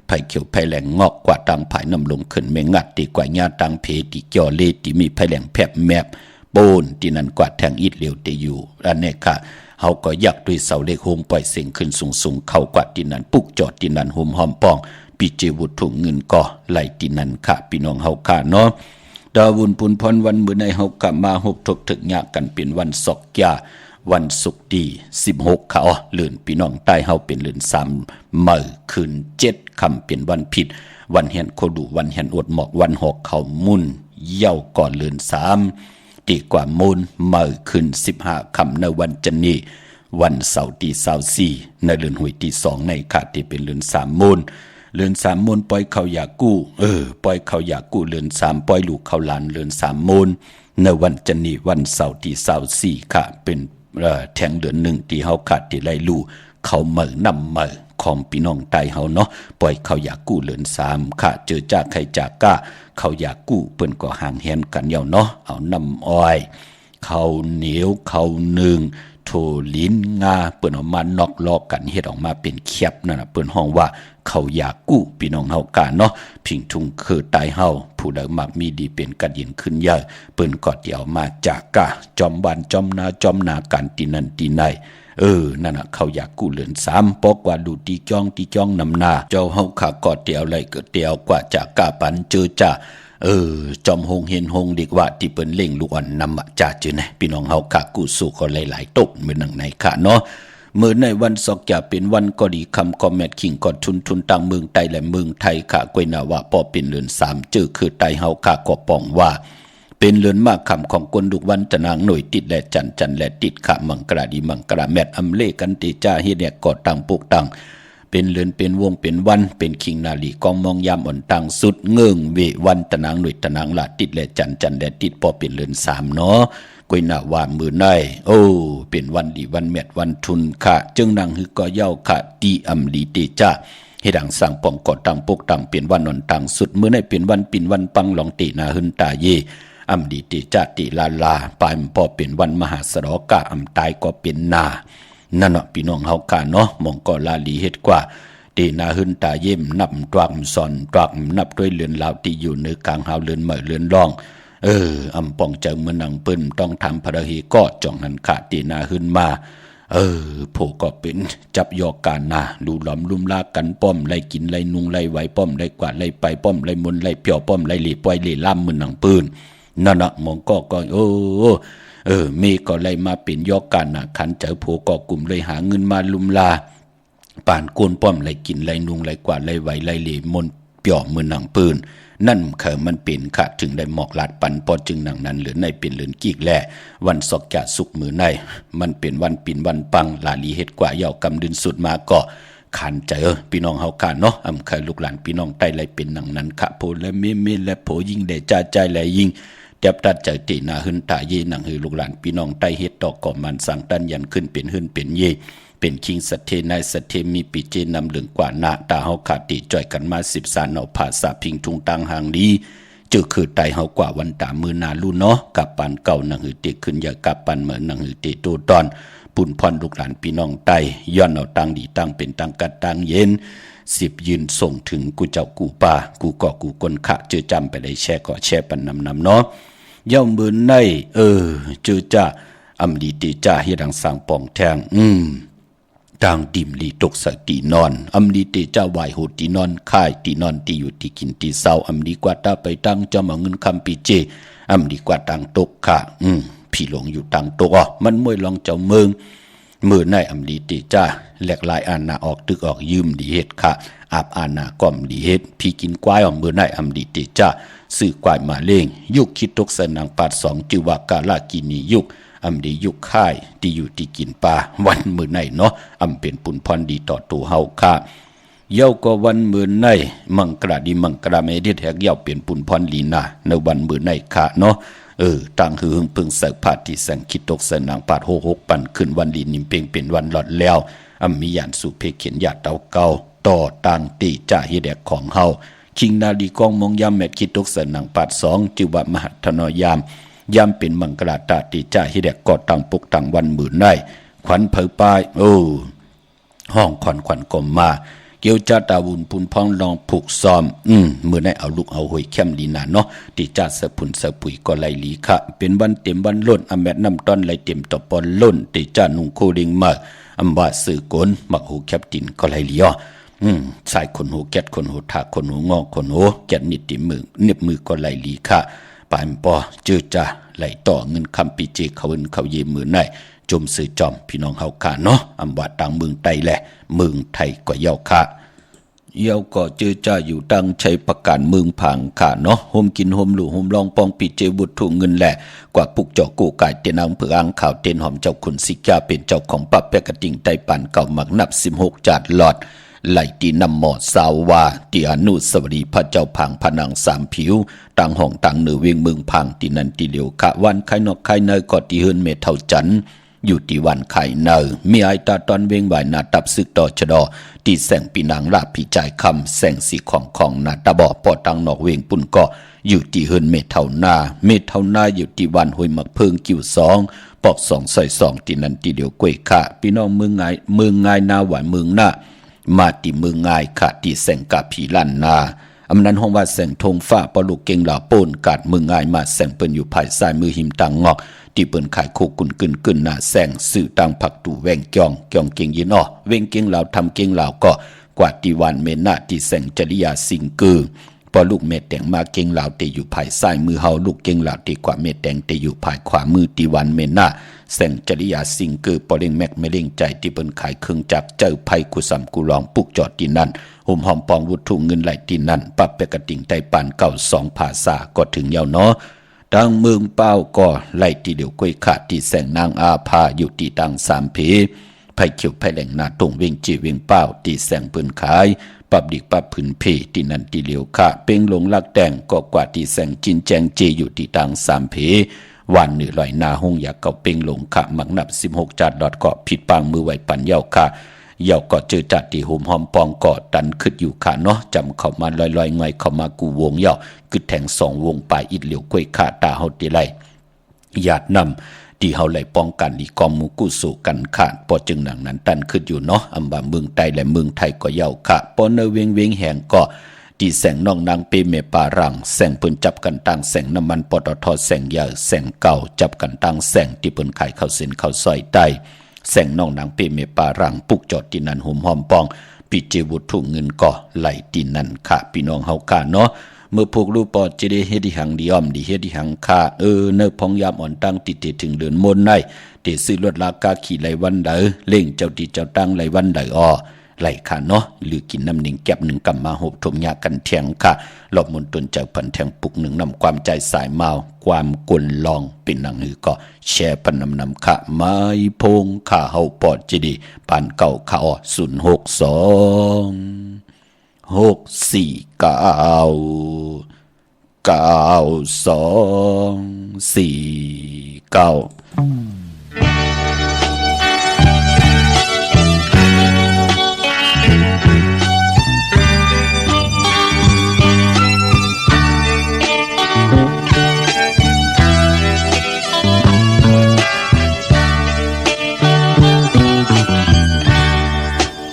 ไผ่เขียวไผ่แหลงงอกกว่าตังไผ่น้ำลงขึ้นไม่งัดดีกว่าญาตังเพติเกี่ยวเลที่มีไผ่แหลงแผบแมบโบนที่นั่นกว่าแทงอิดเหลียวเตอยู่อันนี้ค่ะเฮาก็ยักด้วยเสาเล็กโฮมปล่อยเสียงขึ้นสูงเข้ากว่าที่นั่นปุกจอดที่นั่นโฮมหอมปองปีเจวุฒถุงเงินก็ไหลที่นั่นค่ะพี่น้องเฮาค่ะเนาะ ดาวุนปุนพรวันมื้อในเฮากลับมาหบทบถึกยากกันเป็นวันศกยาวันศุกร์ดี16ค่ะเลื่อนพี่น้องใต้เฮาเป็นเลื่อน3มื้อคืน7ค่ำเป็นวันผิดวันแห่นโคดูวันแห่นอดหมอกวันหอกเข้ามุ่นเย้าก่อนเลื่อน3ดีกว่ามูลมื้อคืน15ค่ำในวันจันนี้วันเสาร์ที่24ในเลื่อนหวยที่2ในค่ะที่เป็นเลื่อน3มูลเลื่อน3มูลปล่อยเขาอยากกู้ปล่อยเขาอยากกู้เลื่อน3ปล่อยลูกเขาหลานเลื่อน3มูลในวันจันนี้วันเสาร์ที่24ค่ะเป็นแทงเดือนหนึ่งที่เฮาขาดที่ไล่ลู่เขาเหมือนำเหมือของพี่น้องไต้เฮาเนาะปล่อยเขาอยากกู้เลือน3ค่ะเจอจากใครจากก้าเขาอยากกู้เปิ้นก็ห่างแหนกันยาวเนาะเอาน้ำอ้อยเขาเหนียวเขาหนึ่งโถลิ้นงาเปิ้นออกมานอกลอกกันเฮ็ดออกมาเป็นแคบนั่นน่ะเปิ้นห้องว่าเขาอยากกู้พี่น้องเฮากาเนาะพิงทุงคือไต้เฮาผู้ใดมักมีดีเป็นกัดยินขึ้นเยอะเปิ้นก็เดี๋ยวมาจากกะจอมบ้านจอมนากันตีนันตีไหนนั่นน่ะเขาอยากกู้เลือน3ปอกว่าดูตีจ้องนำหน้าเจ้าเฮาขากอดเตียวไรก็เตียวกว่าจากกะปันเจอจ้าจอมหงเห็นหงดีกว่าที่เปิ้นเล่งลูกอ่อนนำจ่าจือนะพี่น้องเฮาขากู้สู้ก็หลายๆตบเหมือนนังไหนค่ะเนาะเมื่อในวันศกจะเป็นวันก็ดีคำคอมแมทคิงก่อนทุนต่างเมืองไทยและเมืองไทยค่ะกวยนาว่าพอเป็นเลือน3เจอคือไตเฮาค่ะก็ป้องว่าเป็นเลือนมากคำของกนดุกวันตะนางหน่วยติดและจันและติดค่ะมังกราดีมังกราแมทอำเลกันติจ้าเฮ็ดแดกกอดตังปุกตังเป็นเลือนเป็นวงเป็นวันเป็นคิงนาลีกองมองยามอ่อนตังสุดเงื่งเววันตะนางหน่วยตะนางละติดและจันและติดพอเป็นเลือน3เนาะกวยนาว่ามือในเป็นวันดีวันแมทวันทุนค่ะจึงนางฮือก็เย้าค่ะตีอำลีติจ้าให้ดังสั่งป่องกอดตังปุกตังเป็นวันอ่อนตังสุดมื้อในเป็นวันปิ่นวันปังหลองตินาหึนตาเยอำดีติจติลาปลายพอเป็นวันมหาสรกะอำตายก็เป็นนานั่นเนาะพี่น้องเฮากะเนาะมองก็ลาลีเฮ็ดกว่าตีนาหึนตาเยี่ยมนับตรักสอนตรักนับด้วยเรือนลาวที่อยู่ในกลางหาวเรือนเหมือเรือนรองอำป่องเจอเมืองนังเปิ้นต้องทำพระหีก็จ่องหันขาตีนาหึนมาผู้ก็เป็นจับยอกการนาดูหลอมลุ่มลากันป้อมไล่กินไล่นุงไล่ไหวป้อมไล่กวาดไล่ไปป้อมไล่มนไล่เปียวป้อมไล่หลีปล่อยหลีล่ามมือนังปืนนั่นน่ะมองก็มีก็เลยมาเป็นยอกการน่ะขันเจอผัวก็กลุ่มเลยหาเงินมาลุมลาป่านโกนป้อมไล่กินไล่นุงไล่กวาดไล่ไหวไล่หลีมนเปียวมือนังปืนนั่นมันเป็นค่ะถึงได้หมอกลาดปันพอจึงหนังนั้นเหลือในเป็นเหลือนกีกแลวันศกจะสุกมือในมันเป็นวันปิ่นวันปังลาลีเฮ็ดกว่าเยาวกำดินสุดมาก็ขันเจอพี่น้องเฮากันเนาะเคยลูกหลานพี่น้องใต้ไหลเป็นหนังนั้นค่ะโพและเมและโพยิ่งได้จ่าใจไหลยิ่งเจ็บตัดใจตีนาหึนตาเยหนังหือลูกหลานพี่น้องใต้เฮ็ดต่อก่อมันสั่งตันยันขึ้นเป็นหึนเป็นเยเป็นคิงสัตเทนายสัตเทมีปีเจนำเหลืองกว่านาตาเฮาขาดติจ่อยกันมา10สานเอาภาษาพิงทุงตังหางดีจือคือไตเฮากว่าวันตามือนาลู่เนาะกับปันเก่าหนังหือติขึ้นอย่ากับปันเหมือนหนังหือติตูตอนปุ่นพรลูกหลานพี่น้องไตย้อนเอาตังดีตังเป็นตังกัดตังเย็น10ยืนส่งถึงกูเจ้ากูป่ากูก่อกูกนขะเจอจำไปได้แช่ก็แช่ปันนำเนาะเย้ามือในเจอจ้าอำดีติจ้าเฮ็ดดังสร้างป่องแทงทางดิมลีตกสตีนอนอำลีเตจ้าไหวโหดตีนอนค่ายตีนอนตีอยู่ที่กินตีเศร้าอำลีกว่าตาไปตั้งจอมเอาเงินคำปีเจอำลีกว่าตังตกค่ะพี่หลงอยู่ตังตกมันมวยลองเจ้าเมืองมือในอำลีเตจ้าแหลกลายอานาออกตึกออกยืมดีเฮ็ดค่ะอาบอานาก้อมดีเฮ็ดพี่กินกวายมือในอำลีเตจ้าซื้อกวายมาเล่งยุคคิดตกสนางปาด2จือว่ากาลากินียุคอำดียุคค่ายที่อยู่ที่กินปลาวันมื้อในเนาะอำเป็นปุนพรดีต่อตัวเฮาค่ะเย้าก็วันมื้อในมังกราดีมังกราเมเดแทกเย้าเป็นปุนพรลีนาในวันมื้อในค่ะเนาะต่างหือพึงเสกพาดที่สังคิดตกสนางปาด66ปันขึ้นวันลีนิมเปงเป็นวันหลอดแล้วอำมียานสุเพเขียนญาติเตาเก่าต่อต่างติจ่าเฮ็ดแดกของเฮาคิงนาลีกองมองยามแมทคิดตกสนางปาด2จือว่ามหัทนยามยามเป็นมังกราตาติจ่าเฮ็ดแดกกอดตังปุกตังวันมื้อในขวัญเผยปายห้องขวัญกลมมาเกี่ยวจาตาวุนปุนพองลองผูกซ้อมมื้อในเอาลูกเอาหวยเข้มลีนาเนาะติจ่าเสพุนเสปุ๋ยก็ไล่ลีค่ะเป็นวันเต็มวันล้นอำแมดน้ำต้นไล่เต็มตอปอนล้นติจ่านุ่งโคดิงมาอำว่าสื่อกลมักหูแคบตินก็ไล่ลีสายคนหูแกดคนหูถาคนหูงอคนหูแกดนิดติมือเน็บมือก็ไล่ลีค่ะ ปานปอจื้อจ้าไหลต่อเงินคำปีเจเขาอื่นเขาเยมือในจมสื่อจอมพี่น้องเฮาค่ะเนาะอำว่าต่างเมืองไทยแหละเมืองไทยก็เย้าค่ะเย้าก็จื้อจ้าอยู่ตั้งชัยประการเมืองผังค่ะเนาะโฮมกินโฮมหลู่โฮมลองปองปีเจบุตรถูกเงินแหละกว่าปุกเจาะกูกายเตนางเผืออ่างข่าวเตนหอมเจ้าขุนสิกาเป็นเจ้าของปับแปกระติ่งไตปันเก่ามักนับ16จาดหลอดไหลตีนำหมอดสาวาตีอนุสวรีพระเจ้าพังผนังสามผิวต่างห้องต่างเหนือเวียงเมืองพังตีนันตีเหลียวขะวันไข่นอกไข่เนยก็ตีเฮินเมเท่าจันอยู่ที่วันไข่เนยมีไอตาตอนเวียงไหวนาตับซึกต่อชะดอตีแสงปีนางลาผีใจคำแสงสีของนาตาบอปอตังนอกเวียงปุ่นก็อยู่ที่เฮินเมเท่านาอยู่ที่วันห้วยมักเพิงกิ่วสองปอก2 ตีนันตีเหลียวกวยขะพี่น้องเมืองไงนาหวายเมืองหน้ามาตีมือง่ายขาดตีแสงกาผีลันนาอำนั้นห้องว่าแสงธงฟ้าปลุกเก่งเหล่าปูนกาดมือง่ายมาแสงเปิ้นอยู่ภายซ้ายมือหิมตังงอกที่เปิ้นขายโคกุนกึนหน้าแสงสื่อตังผักตูแวงเก่งเก่งยินอ้อเวงเก่งเหล่าทำเก่งเหล่าก็กว่าตีวันเมนาที่แสงจริยาสิงกือพอลูกเม็ดแดงมาเก่งเหล่าเตอยู่ภายซ้ายมือเฮาลูกเก่งเหล่าตีกว่าเม็ดแดงเตอยู่ภายขวามือตีวันเมนาแสงจริยาสิงเกิดปอเร่งแมกไม่เร่งใจที่เปิ้นขายเครื่องจักรเจ้าไผ่กุสัมกุลองปุกจอดที่นั่นห่มหอมปองวุถุเงินไหลที่นั่นปับไปกระติ่งไตปานเก่า2ภาษาก็ถึงเยาวเนาะดังเมืองเป้าก็ไหลที่เดียวกวยขาดที่แสงนางอาภาอยู่ที่ดัง3 ผีไผ่เขียวไผ่แหล่งนาตรงเวียงจีเวียงเป้าที่แสงเปิ้นขายปับดิกปับผืนเพที่นั่นที่เหลียวค่ะเป้งลงลักแดงก็กว่าที่แสงจินแจงจีอยู่ที่ดัง3 ผีวันหนึ่งลอยนาหงอยากเก่าเป่งหลงขะมักนับ16จาดดอดเกาะผิดปางมือไหวปันเย้าค่ะเย้าก็เจอจัดที่หุมหอมปองเกาะดันขึ้นอยู่ค่ะเนาะจำเข้ามาลอยๆไงเข้ามากูวงเย้าคือแทง2 วงปลายอิดเหลียวกล้วยขาตาเฮาตีไลหยาดนำที่เฮาไหลป้องกันอีกอมมูกู้สู่กันขาดพอจึงหนังนั้นตันขึ้นอยู่เนาะอำบ่าเมืองไทยและเมืองไทยก็เย้าค่ะปอเนเวงแห่งก็ที่แสงน้องนางเปเมปารังแสงเปิ้นจับกันตั้งแสงน้ำมันปตทแสงยาแสงเก่าจับกันตั้งแสงที่เปิ้นขายข้าวเส้นข้าวซอยใต้แสงน้องนางเปเมปารังปุกจอดที่นั่นหุ่มหอมปองปิเจวุถุเงินก็ไหลที่นั่นค่ะพี่น้องเฮาค่ะเนาะเมื่อพวกลูกปอจะได้เฮ็ดหังดีอ้อมดีเฮ็ดหังค่ะเนอพองยามอ่อนตั้งติดถึงเดือนมนในเตซื้อรถลากาขี่ไหลวันใดเล่งเจ้าตีเจ้าตั้งไหลวันใดอ้อไหลค่ะเนาะหรือกินน้ำหนึ่งแก็บ1กำมาหบถมยากันเทียงค่ะหลบมนตนจากพันแทงปุก1นำความใจสายเมาความกลลองเป็นหนังหือก็แชร์พันนำค่ะไม้พงข่าเฮาปอดจีดีปานเก่าข่าอ้อ062 649 9249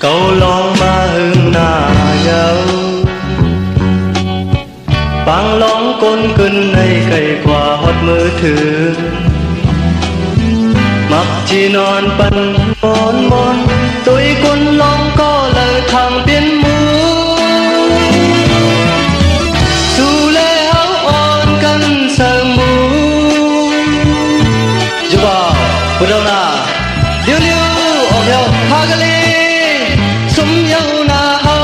เก่าลองมาหึงหน้าเยาปังลองกลนขึ้นให้ไกลกว่าฮอดมือถือมักจีนอนปันมอนตุยกลลองก็เลยทางเปลี่ยนมือสู่แล้วอ่อนกันเสมูจะว่าพุทธนาเลี้ยวออกแล้วพากะลีสมเยานาเฮา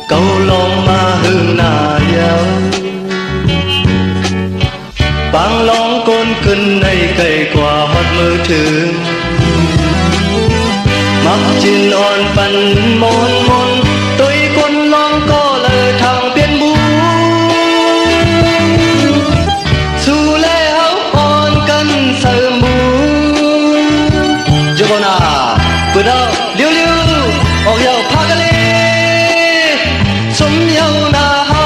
เก่าลองมาหึงหน้าเยาบางลองกลขึ้นในไกลกว่าฮอดมือถึงมักจินอ่อนปันมนตุยกลลองก็เลยทางเปลี่ยนบูสู่แล้วอ่อนกันเสมูจะบ่นาเปิดเอาเลี้ยวออกเยาพากะเลสมเยานาเฮา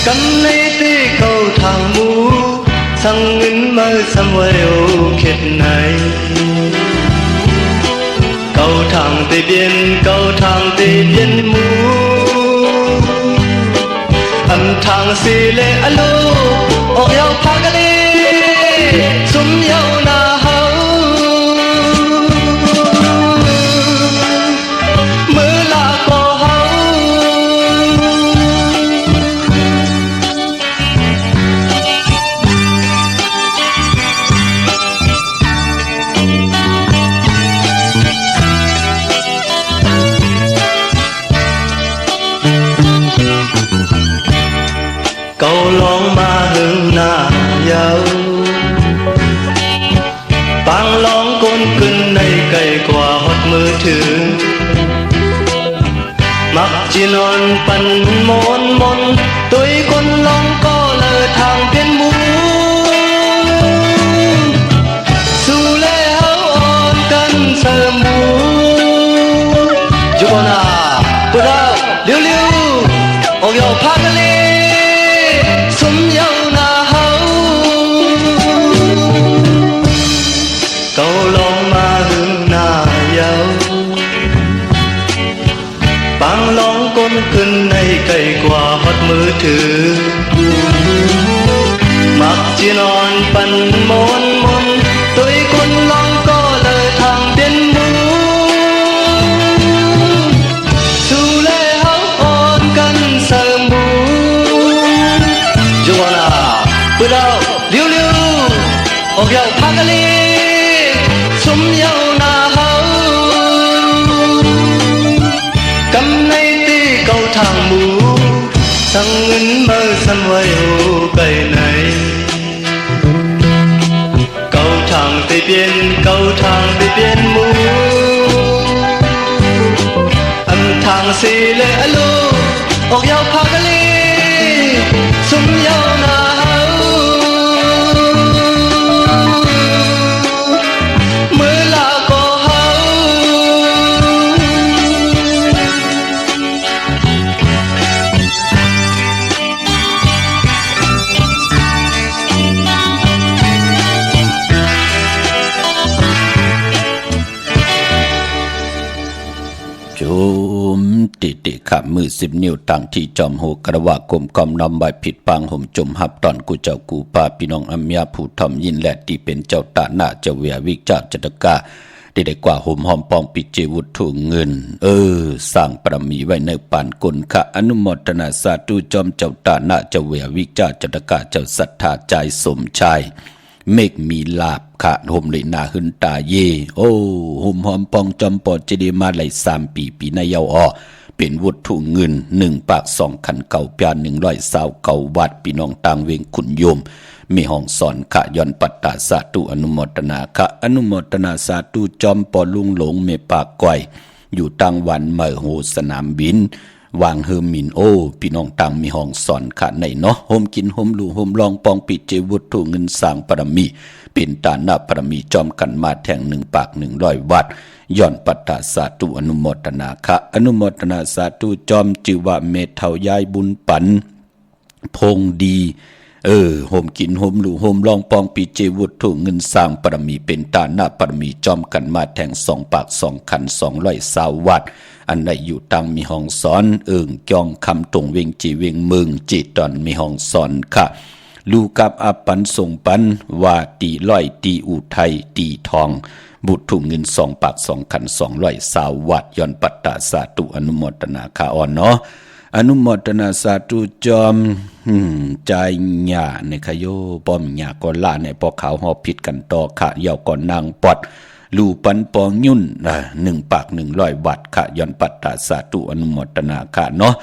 กันในตีเข้าทางหมูสั่งเงินมาสำไว้โอเข็ดไหนเก่าทางตีเบียนหมูอันทางสีเลอโลออกเยาพากะเลสมเยานาเฮามือลาก็เฮา ว่าฮอดมือถือมักจีนอนปันมนมนตุยคนลองก็เลยทางเพียนหมูสู้แล้วอ่อนกันเสริมหมูจุกนาปุดาวเลี้ยวเลี้ยวออกยาวพาทะเลสมยาวนาเฮาเกาลองมาหึงหน้ายาวปังลองก้นขึ้นในไกลกว่าฮอดมือถือมักจีนอนปันมนมนตุยคนลองก็เลยทางเปลี่ยนหมูสู้เลยเฮาอ่อนกันเสริมหมูจวนาปืดเอาเลี้ยวเลี้ยวออกยาวพากะลีสมยาวนาเฮากำในตีเก่าทางหมูสั่งเงินมาสั่นไว้หูไกลไหนเก่าทางไปเปลี่ยนเก่าทางไปเปลี่ยนหมูอันทางสีเลยอะลูออกยาวพากะลีสมยาวนาเฮามือลาก็เฮาจุมติติขับมือ10 นิ้วตั้งที่จอมโหกระว่ากลมกอมนำใบผิดปังห่มจมหับตอนกูเจ้ากูป้าพี่น้องอัมยาผู้ทอมยินและที่เป็นเจ้าตาหน้าเจ้าเวียวิกเจ้าจัตกาได้กว่าห่มหอมปองปิเจวุฒถุเงินสร้างประมีไว้ในปานกุลขะอนุโมทนาสาธุจอมเจ้าตาหน้าเจ้าเวียวิกเจ้าจัตกาเจ้าศรัทธาใจสมชายเมฆมีลาบขะห่มเลยนาหึนตาเยห่มหอมปองจอมปอดจะได้มาไหล3 ปีปีนายาวเป็นวัตถุเงิน1 ปาก 2 ขันเก่าปยาน129 วัดพี่น้องต่างเวงขุนโยมมีห้องสอนขะย้อนปัตตาสาธุอนุโมทนาขะอนุโมทนาสาธุจอมปอลุงหลงเมปากก้อยอยู่ตั้งวันเมื่อโหสนามบินวางเฮอร์มินพี่น้องต่างมีห้องสอนขะในเนาะโฮมกินโฮมลูโฮมลองปองปิเจวัตถุเงินสร้างปรมีเป็นตาหน้าปรมีจอมกันมาแท่ง1 ปาก 100 วัดย้อนปัตตาสาธุอนุโมทนาขะอนุโมทนาสาธุจอมจิวะเมธเทายายบุญปันพงดีโฮมกินโฮมลูโฮมลองปองปีเจวุฒถุเงินสร้างปรมีเป็นตาหน้าปรมีจอมกันมาแทง2 ปาก 2 ขัน220 วัดอันใดอยู่ตังมีห้องสอนจองคำตรงเวงจีเวงเมืองจิตตอนมีห้องสอนค่ะลูกับอาปันส่งปันว่าตีร้อยตีอุทัยตีทองบุตรถุงเงิน2 ปาก 2 ขัน220 วัดย้อนปัตตาสาธุอนุโมทนาคาอ่อนเนาะอนุโมทนาสาธุจอมใจหญ้าในขโยป้อมหญ้าก่อนล่าในปอขาวหอบผิดกันต่อขะเยาวก่อนนางปอดลูปันปองยุ่น1 ปาก 100 วัดขะย้อนปัตตาสาธุอนุโมทนาคาเนาะ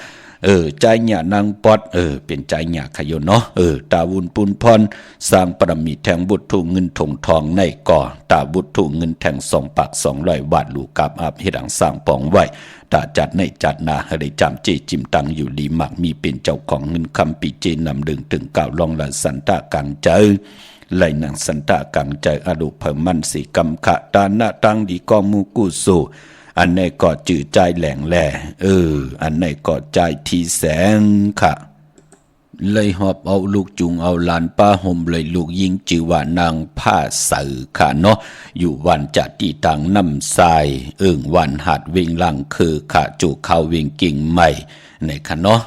ใจหญ้านางปอดเป็นใจหญ้าขโยเนาะตาวุนปุนพรสร้างปรมีแทงบุตรถุงเงินถงทองในก่อตาบุตรถุงเงินแทง2 ปาก 200 วัดลูกับอาบเฮ็ดหังสร้างปองไว้ตาจัดในจัดนาให้ได้จำเจจิมตังอยู่ลีมักมีเป็นเจ้าของเงินคำปีเจนำดึงถึง9ลองละสันตะกังใจไหลนางสันตะกังใจอดุเพิ่มมันสีกำขะตาหน้าตังดีกอมูกุสูอันไหนก็จื่อใจแหลงแหล่อันไหนก็ใจทีแสงค่ะเลยหอบเอาลูกจุงเอาหลานป้าห่มเลยลูกยิงจือว่านางผ้าสื่อค่ะเนาะอยู่วันจัดที่ต่างน้ำทรายวันหัดเวงลังคือค่ะจูเข้าเวงกิ่งใหม่ในค่ะเนาะ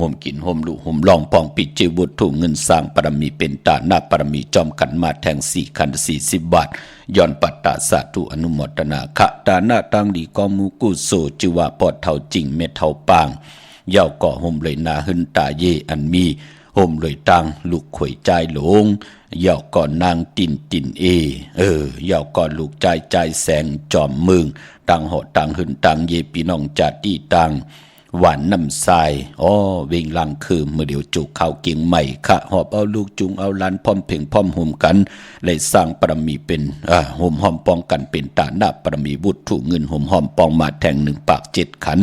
ห่มกินห่มลูกห่มลองปองปิดจีบุตรถุงเงินสร้างปรมีเป็นตาหน้าปรมีจอมกันมาแทง4 ขัน40 บาทย้อนปัตตาสาธุอนุโมทนาขะตาหน้าตังดีกอมูกุโสจิวะปอดเท่าจริงเม็ดเท่าปางเย่าก่อห่มเลยนาหึนตาเยอันมีห่มเลยตังลูกข่อยใจหลงเย่าก่อนนางตินเย่าก่อนลูกใจแสงจอมเมืองตังหอตังหึนตังเยปีน้องจัดที่ตัง หวานน้ำทรายเวงลังคือเมื่อเดียวจุกข้าวเกียงใหม่ค่ะหอบเอาลูกจุงเอาล้านพร้อมเพ่งพร้อมห่มกันเลยสร้างปรมีเป็นห่มหอมปองกันเป็นตาหน้าปรมีบุตรถูกเงินห่มหอมปองมาแทง1 ปาก 7 ขัน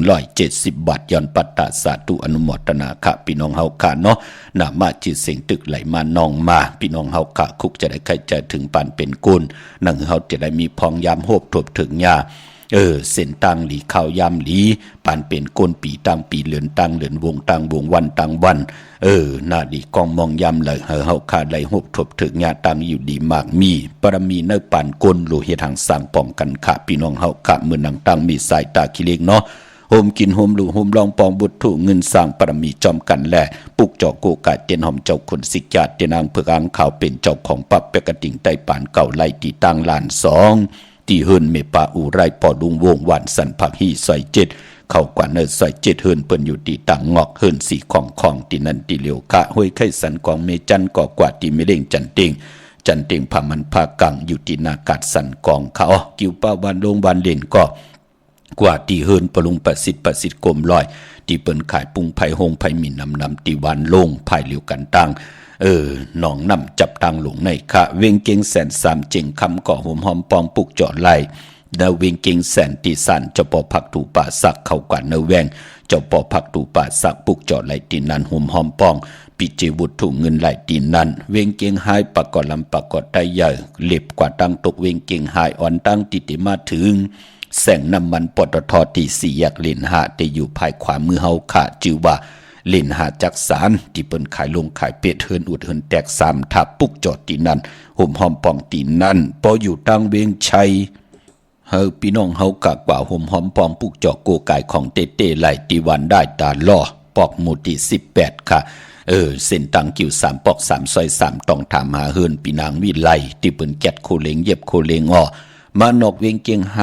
170 บาทย้อนปัตตาสาธุอนุโมทนาค่ะพี่น้องเฮาค่ะเนาะนามาจิตเสียงตึกไหลมานองมาพี่น้องเฮาค่ะคุกจะได้ใครใจถึงปานเป็นกุลนั่งเฮาจะได้มีพองยามโฮบทบถึงยาเส้นตังหลีข้าวยามหลีปานเป็นก้นปีตังปีเหลือนตังเหลือนวงตังวงวันตังวันนาดีกองมองยามเลยเฮาขาดไหลหบทบถึงญาตังอยู่ดีมากมีปรมีเนปานก้นโลเฮทางสร้างป้องกันค่ะพี่น้องเฮาค่ะมือนังตังมีสายตาขี้เล็กเนาะโฮมกินโฮมลูโฮมลองปองบุตรถูกเงินสร้างปรมีจอมกันแลปุกเจาะโกกาเตียนหอมเจ้าคนสิกาเตียนางเพื่ออ่างข่าวเป็นเจ้าของปับเปกติ่งไตปานเก่าไล่ตีตังล้าน2ที่เฮินเมปาอูไรปอดุงวงหวานสันผักฮีซอย7เข้ากว่าเนิดซอย7เฮินเปิ้นอยู่ที่ต่างงอกเฮินสีของที่นั่นที่เหลียวกะห้วยไข่สันกองเมจันก่อกว่าที่เมเล่งจันเต็งพามันพากังอยู่ที่นากาดสันกองเขากิวป้าวันลงวันเล่นก็กว่าที่เฮินปรุงประสิทธิ์กลมลอยที่เปิ้นขายปุงไผ่หงไผ่มินนำที่วันลงไผ่เหลียวกันตังหนองน้ำจับตังหลงในค่ะเวงเก่งแสน3เจงคำก่อห่มหอมปองปุกเจาะไหลดาวเวงเก่งแสนตีสันเจ้าปอผักถูป่าสักเข้ากว่าเนแวงเจ้าปอผักถูป่าสักปุกเจาะไหลตีนันห่มหอมปองปิเจวุฒถูกเงินไหลตีนันเวงเก่งหายปากกอลำปากกอไตใหญ่เล็บกว่าตั้งตกเวงเก่งหายอ่อนตั้งติมาถึงแสงน้ำมันปตทที่4 แยกเลนหาแต่อยู่ภายขวามือเฮาค่ะจื่อว่าเล่นหาจักสารที่เปิ้นขายลงขายเป็ดเฮินอุดเฮินแตก3ทับปุกจอดตีนั่นห่มหอมปองตีนั่นพออยู่ตั้งเวียงชัยพี่น้องเฮากะกว่าห่มหอมปองปุกจอโกไก่ของเต้ไหลตีวันได้ตาล่อปอกหมู่ที่18ค่ะเส้นตังกิ่ว3ปอก3ซอย3ต้องถามหาเฮินพี่นางวิไลที่เปิ้นแกดโคเลงเย็บโคเลงมานอกเวียงเกียงไฮ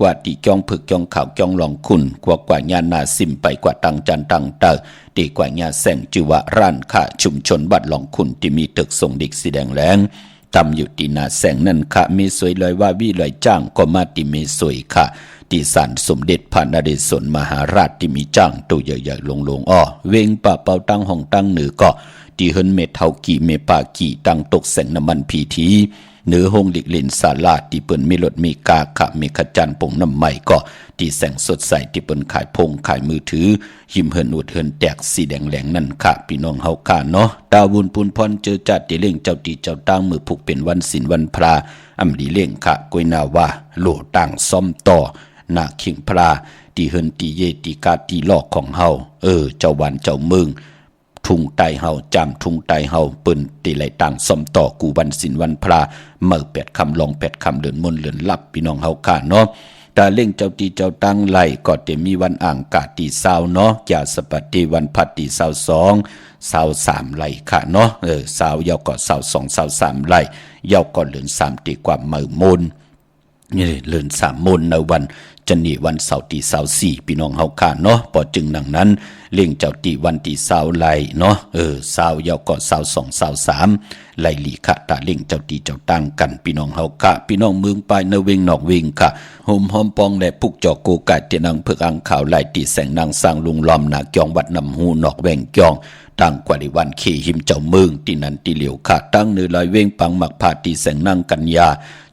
กว่าตีจองผึกจองข่าวจองหลองคุณกว่าญานาซิมไปกว่าตังจันตังเตอตีกว่าญาแสงจือว่าร้านค้าชุมชนบัดหลองคุณที่มีตึกส่งเด็กสีแดงแหลงทำอยู่ตีนาแสงนั่นค่ะมีสวยลอยว่าวิลอยจ้างก็มาตีมีสวยค่ะที่ศาลสมเด็จพระนเรศวรมหาราชที่มีจ้างตัวใหญ่ๆลงเวงป่าเป่าตั้งห้องตั้งเหนือก็ที่เฮินเมเท่ากี่เมปากี่ตั้งตกแสงน้ำมันพีทีเนื้อหงหลีกเล่นศาลาที่เปิ้นมีรถมีกาขะมีขจันปงน้ำใหม่ก็ที่แสงสดใสที่เปิ้นขายพงขายมือถือหิมเฮินอุดเฮินแตกสีแดงแหลงนั่นค่ะพี่น้องเฮาค่ะเนาะดาวบุญปุนพรเจอจัดที่เล่งเจ้าตีเจ้าตั้งมือผูกเป็นวันศีลวันพระอำลีเล่งค่ะกวยนาว่าโหลตั้งซ่อมต่อนาขิงพระที่เฮินตีเยตีกาตีลอกของเฮาเจ้าวันเจ้าเมืองทุ่งไตเฮาจำทุ่งไตเฮาเปิ้นตีไหลต่างซ่อมต่อกูวันศีลวันพระเมื่อ8 ค่ำลอง8 ค่ำเดือนมนเดือนลับพี่น้องเฮาค่ะเนาะตาเล่งเจ้าตีเจ้าตั้งไหลก็จะมีวันอ่างกาตีเศร้าเนาะอย่าสปฏิวันพัดตีเศร้า2 23ไหลค่ะเนาะเศร้ายาวก็เศร้า2 23ไหลยาวก็เดือน3ตีกว่ามื้อมนนี่เดือน3มนในวันจะนี่วันเสาร์ที่24พี่น้องเฮาค่ะเนาะพอจึงดังนั้นเลี้ยงเจ้าตีวันที่20ไหลเนาะ20ยาวก็22 23ไหลหลีค่ะตาเลี้ยงเจ้าตีเจ้าตั้งกันพี่น้องเฮาค่ะพี่น้องเมืองปลายเนเวงนอกเวงค่ะโฮมหอมปองและปุกจอกโกกาเตนางเพิกอังข่าวไหลตีแสงนางสร้างลุงล้อมนาเกียงวัดน้ำหูนอกแวงเกียงตั้งกว่าในวันเคหิมเจ้าเมืองที่นั้นที่เหลียวค่ะตั้งเนื้อลอยเวงปังหมักพาตีแสงนางกัญญา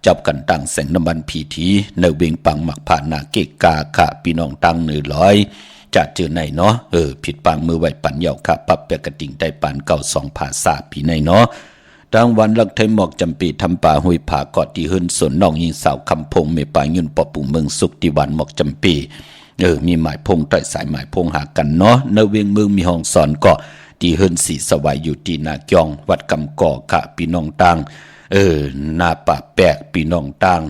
จับกันตั้งแสงน้ำมันพีทีเนเวงปังหมักผ่านนาเกกาค่ะพี่น้องตั้งเนื้อลอยจัดเจอในเนาะผิดปังมือไหวปันเหยาค่ะปับเปกระติ่งได้ปานเก่า2 ภาษาพี่ในเนาะดังวันลักไทยหมอกจำปีทำป่าห้วยผากอดที่เฮิรนสนน้องยิงสาวคำพงเมปายุนปอปู่เมืองสุขที่วันหมอกจำปีมีหมายพงต่อยสายหมายพงหากันเนาะเนเวียงเมืองมีห้องสอนก็ที่เฮิรนสีสวายอยู่ที่นาเกียงวัดกำก่อค่ะพี่น้องตังนาป่าแปกพี่น้องตัง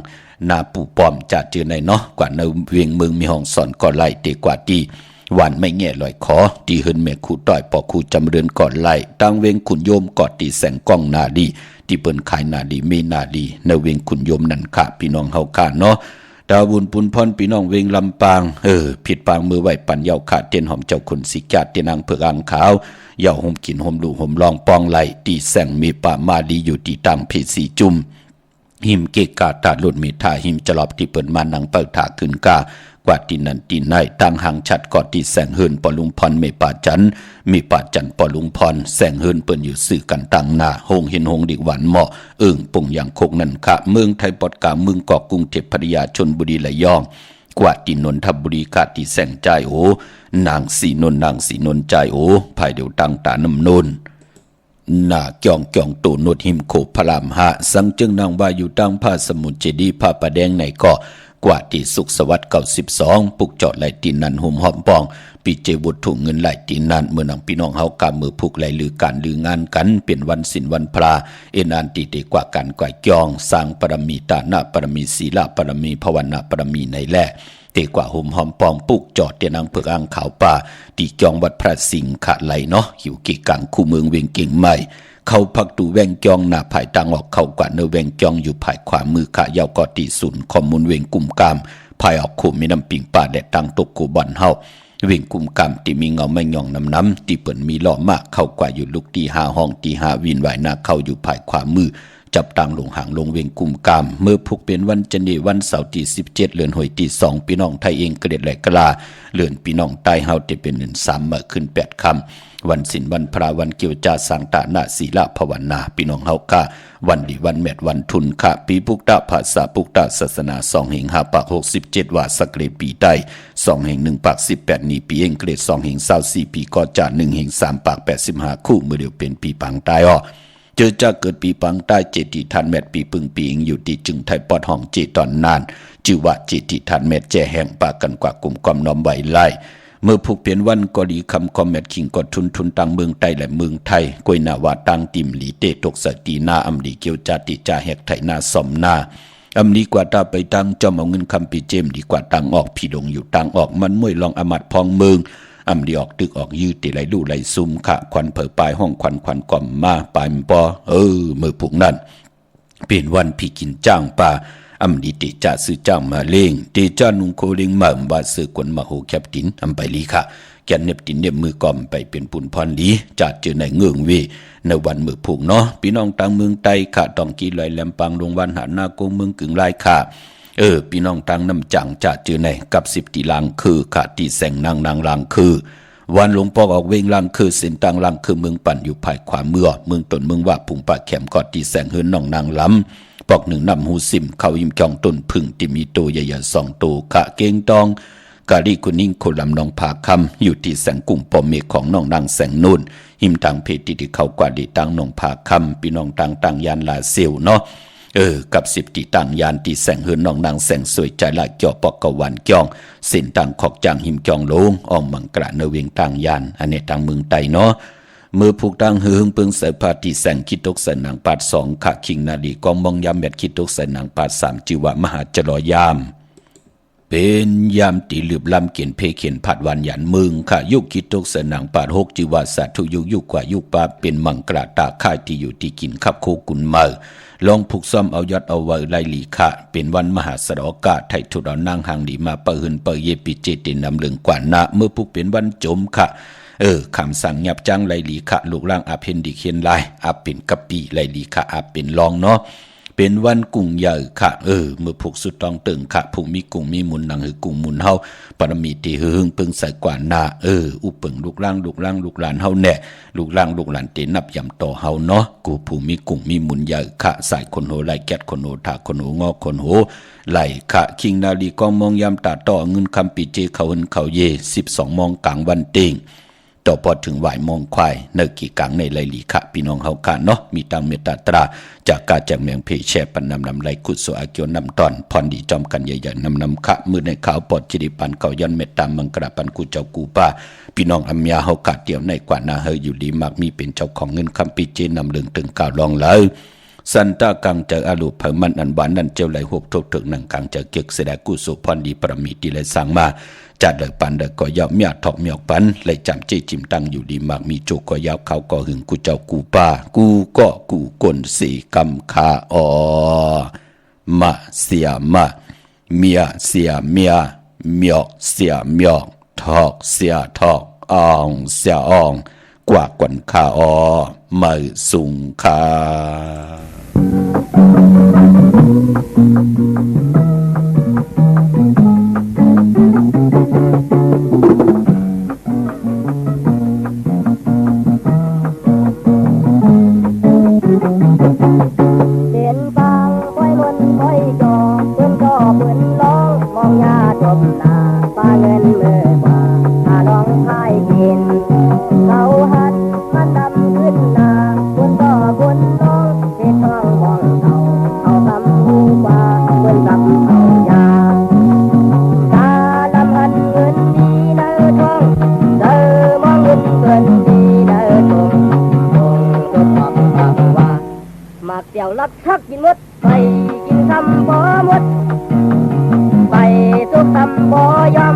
นาปู่ปอมจัดเจอในเนาะกว่าเนเวียงเมืองมีห้องสอนก็ไล่เตกว่าที่วันไม่แง่ลอยขอตีเฮินแม่คู่ต่อยปอคู่จำเรือนก่อนไล่ตั้งเวงขุนโยมกอดตีแสงก้องนาดีที่เปิ้นขายนาดีมีนาดีในเวงขุนโยมนั่นค่ะพี่น้องเฮาค่ะเนาะดาวบุญปุนพรพี่น้องเวงลำปางผิดปางมือไหวปันเหยาขาเตียนหอมเจ้าขุนสิกาเตียนางเผือกอ่างขาวเหยาห่มกินห่มดูห่มลองปองไหลตีแสงมีป่ามาดีอยู่ตีตังเพสีจุ่ม หิมเกกาตาลุดมีท่าหิมจะลอบที่เปิดมานังเปิดถาขึ้นกากว่าที่นันตีในตั้งหางชัดกอดที่แสงเฮินปอลุงพรไม่ป่าจันมีป่าจันปอลุงพรแสงเฮินเปิ้นอยู่สื่อกันตั้งหน้าหงเห็นหงดิหวานเหมาะปุ่งอย่างโคกนันคะเมืองไทยปอดกาเมืองเกาะกรุงเทพพัทยาชลบุรีระยองกว่าที่นนทบุรีกาที่แสงใจโอนางสีนนใจโอภายเดียวตั้งตาน้ำนนหน้าเกี่ยงตูนดหิมโขพระรามห้าสังจึงนางวาอยู่ตั้งผ้าสมุนเจดีผ้าประแดงในเกาะกว่าที่สุขสวัสดิ์92ปุกจอดไหลตีนันหุ่มหอมปองปีเจบุตรถุงเงินไหลตีนันเมื่อนางพี่น้องเฮากำมือผูกไหลลือการลืองานกันเปลี่ยนวันศิลวันพระเอนานตีเตกว่ากันกว่าจองสร้างปรมีตานะปรมีศีลปรมีภาวนาปรมีในแลเตกว่าหุ่มหอมปองปุกจอดเตียนางเผือกอ่างขาวป่าตีจองวัดพระสิงห์ขาดไหลเนาะหิวกีกังคู่เมืองเวียงเก่งใหม่เขาพักดูแวงจองหน้าภายต่างออกเข้ากว่าเนแวงจองอยู่ภายขวามือขายาวกอตีศูนย์ข้อมูลเวงกุ่มกามภายออกขู่มีน้ำปิงป่าแดดตังตกกูบ่อนเฮาเวงกุ่มกามที่มีเงาไม่ย่องน้ำที่เปิ่นมีล้อมากเข้ากว่าอยู่ลูกตีหาห้องตีหาวินไหวหน้าเข้าอยู่ภายขวามือจับตังลงหางลงเวงกุ่มกามเมื่อพุกเป็นวันจันทร์วันเสาร์ที่17เดือนหอยที่2พี่น้องไทยเองกระเด็ดแหลกกลาเลื่อนพี่น้องใต้เฮาที่เป็นเดือน3มาขึ้น8ค่ำวันศิลวันพระวันเกี่ยวจาสังตานาศีลภาวนาพี่น้องเฮากะวันดีวันแมดวันทุนค่ะปีพุกตะภาษาพุกตะศาสนา2แห่ง5ปาก67ว่าสักเกรดปีใต้2แห่ง1ปาก18นี่ปีเองเกรด2แห่ง24ปีก็จะ1แห่ง3ปาก85คู่เมื่อเดียวเป็นปีปังใต้เจอจะเกิดปีปังใต้เจติทันแมดปีปึงปีอิงอยู่ที่จึงไทยปอดห้องเจตอนนานชื่อว่าเจติทันแมดแจแห่งปากกันกว่ากลุ่มกอมน้อมไหวไล่เมื่อผูกเปลี่ยนวันก็ดีคำคอมแมทคิงก็ทุนตังเมืองไทยและเมืองไทยกวยนาวาตังติมหลีเตตกสตีนาอำลีเกียวจาติจาแหกไทยนาสมนาอำลีกว่าตาไปตังจอมเอาเงินคำปีเจมดีกว่าตังออกพี่ดงอยู่ตังออกมันมวยลองอมัดพองเมืองอำลีออกตึกออกยืดติไหลดูไหลซุ่มขะควันเผอปลายห้องควันก่อมมาปลายปอเมื่อผูกนั่นเปลี่ยนวันพี่กินจ้างป่าอำดีติจ่าซื้อจ้างมาเล่งเตจ้านุงโคเล่งมาว่าซื้อกวนมาโหแคบตินอำไปลีค่ะแกนเน็บตินเน็บมือกอมไปเป็นปุ่นพรลีจัดเจอในเงืองเวในวันมือผูกเนาะพี่น้องต่างเมืองไต้ค่ะต้องกีลอยแหลมปังลงวันหาหน้าโกเมืองกึ่งลายค่ะพี่น้องต่างน้ำจังจัดเจอในกับ10ตีลางคือค่ะตีแสงนางลางคือวันหลวงปอกออกเวงลางคือเส้นต่างลางคือเมืองปั่นอยู่ภายขวาเมืองตนเมืองว่าผุงปากแขมกอดตีแสงเฮินน้องนางล้ำปอกหนึ่งนำหูซิมเข้ายิมจองต้นพึ่งที่มีโตใหญ่ๆ2โตขะเกงตองกาลีกุนิ่งโคลำนองผาคำอยู่ที่แสงกุ่มปอมเมฆของน้องนางแสงนุ่นหิมทางเพศที่เขากว่าดีตังน้องผาคำพี่น้องต่างยานลาเซลเนาะกับ10ตีต่างยานตีแสงเฮินน้องนางแสงสวยใจละเจาะปอกกวันจ้องเส้นต่างขอกจางหิมจองโลงออมมังกระเนเวียงต่างยานอันนี้ต่างเมืองไต้เนาะเมื่อผูกตั้งหึงเปิงเสพาติแสงคิดตกใส่นางปาด2ขะคิงนาดีกองมองยามแมดคิดตกใส่นางปาด3จิวะมหาจรอยามเป็นยามตีลืบลำเขียนเพเขียนผัดวันหยันมึงค่ะยุคคิดตกใส่นางปาด6จิวะสัตทุยุกว่ายุคปาเป็นมังกระตาค่ายที่อยู่ที่กินขับโคกุนมาลองผูกซ่อมเอายอดเอาไว้ไล่หลีค่ะเป็นวันมหาสรอกาไทยทุดเอานางหางดีมาเปินเปิเยปิเจตินนำเลืองกว่านะเมื่อผูกเป็นวันจมค่ะคำสั่งยับจังไลลีขะลูกร่างอาเพนดิเคนไลอาเป็นกะปีไลลีขะอาเป็นลองเนาะเป็นวันกุ้งใหญ่ค่ะเมื่อผูกสุดตองตึงค่ะผูกมีกุ้งมีมุนนังหือกุ้งมุนเฮาปรมีตีหึงปึงใส่กว่านาอุปึงลูกร่างลูกหลานเฮาแน่ลูกร่างลูกหลานเตนับยำต่อเฮาเนาะกูผูมีกุ้งมีมุนใหญ่ค่ะสายคนโหไลแกดคนโหถาคนโหงอคนโหไหลค่ะคิงนาลีกองมองยำตาต่อเงินคำปีเจเขาหึนเขาเย12 โมงกลางวันเต็งต่อพอถึงหวายมองควายเนกี่กังในไลลีค่ะพี่น้องเฮากันเนาะมีตังเมตตาจากกาจากเมียงเพแช่ปันนำไลกุศลอาเกียวนำตอนพรดีจอมกันใหญ่ๆนำค่ะมือในขาวปอดจิริปันเขาย้อนเมตตามังกระปันกูเจ้ากูป้าพี่น้องอัมยาเฮากาเดียวในกว่านาเฮอยู่ดีมากมีเป็นเจ้าของเงินคำปีเจนำเลืองถึงกาวลองเลยสันตากังเจออาลูเผมันอันหวานนั่นเจ้าไหลหกทบถึงหนังกังเจอเกียกเสดกุศลพรดีประมีดีเลยสั่งมาจัดเดปันเดก็ยาวเมียถอกเมียปันเลยจำเจจิมตั้งอยู่ดีมากมีโจก็ยาวเขาก็หึงกูเจ้ากูป้ากูก็กูกลสีกำคามาเสียมาเมียเสียเมียเมียเสียเมียถอกเสียถอกอ่องเสียอ่อง กว่าก่อนข้าออมาสุงคาเดินฟางค่อยมนค่อยจอเพื่อนก็เพื่อนร้องมองยาจมหน้าป้าเงินเมื่อกว่าถ้าน้องพายกินเขาหัดมันดำขึ้นหน้าเพื่อนก็เพื่อนร้องเจ็ดท้องมองเขาทำหูกว่าเพื่อนกับเขายาตาลำพันเงินดีเนื้อทองเธอมองเงินเงินดีเนื้อทองทองจดความว่าหมากเดี่ยวรักทักกินมดไปกินคำบ่หมดไปทุกคำบ่ยอม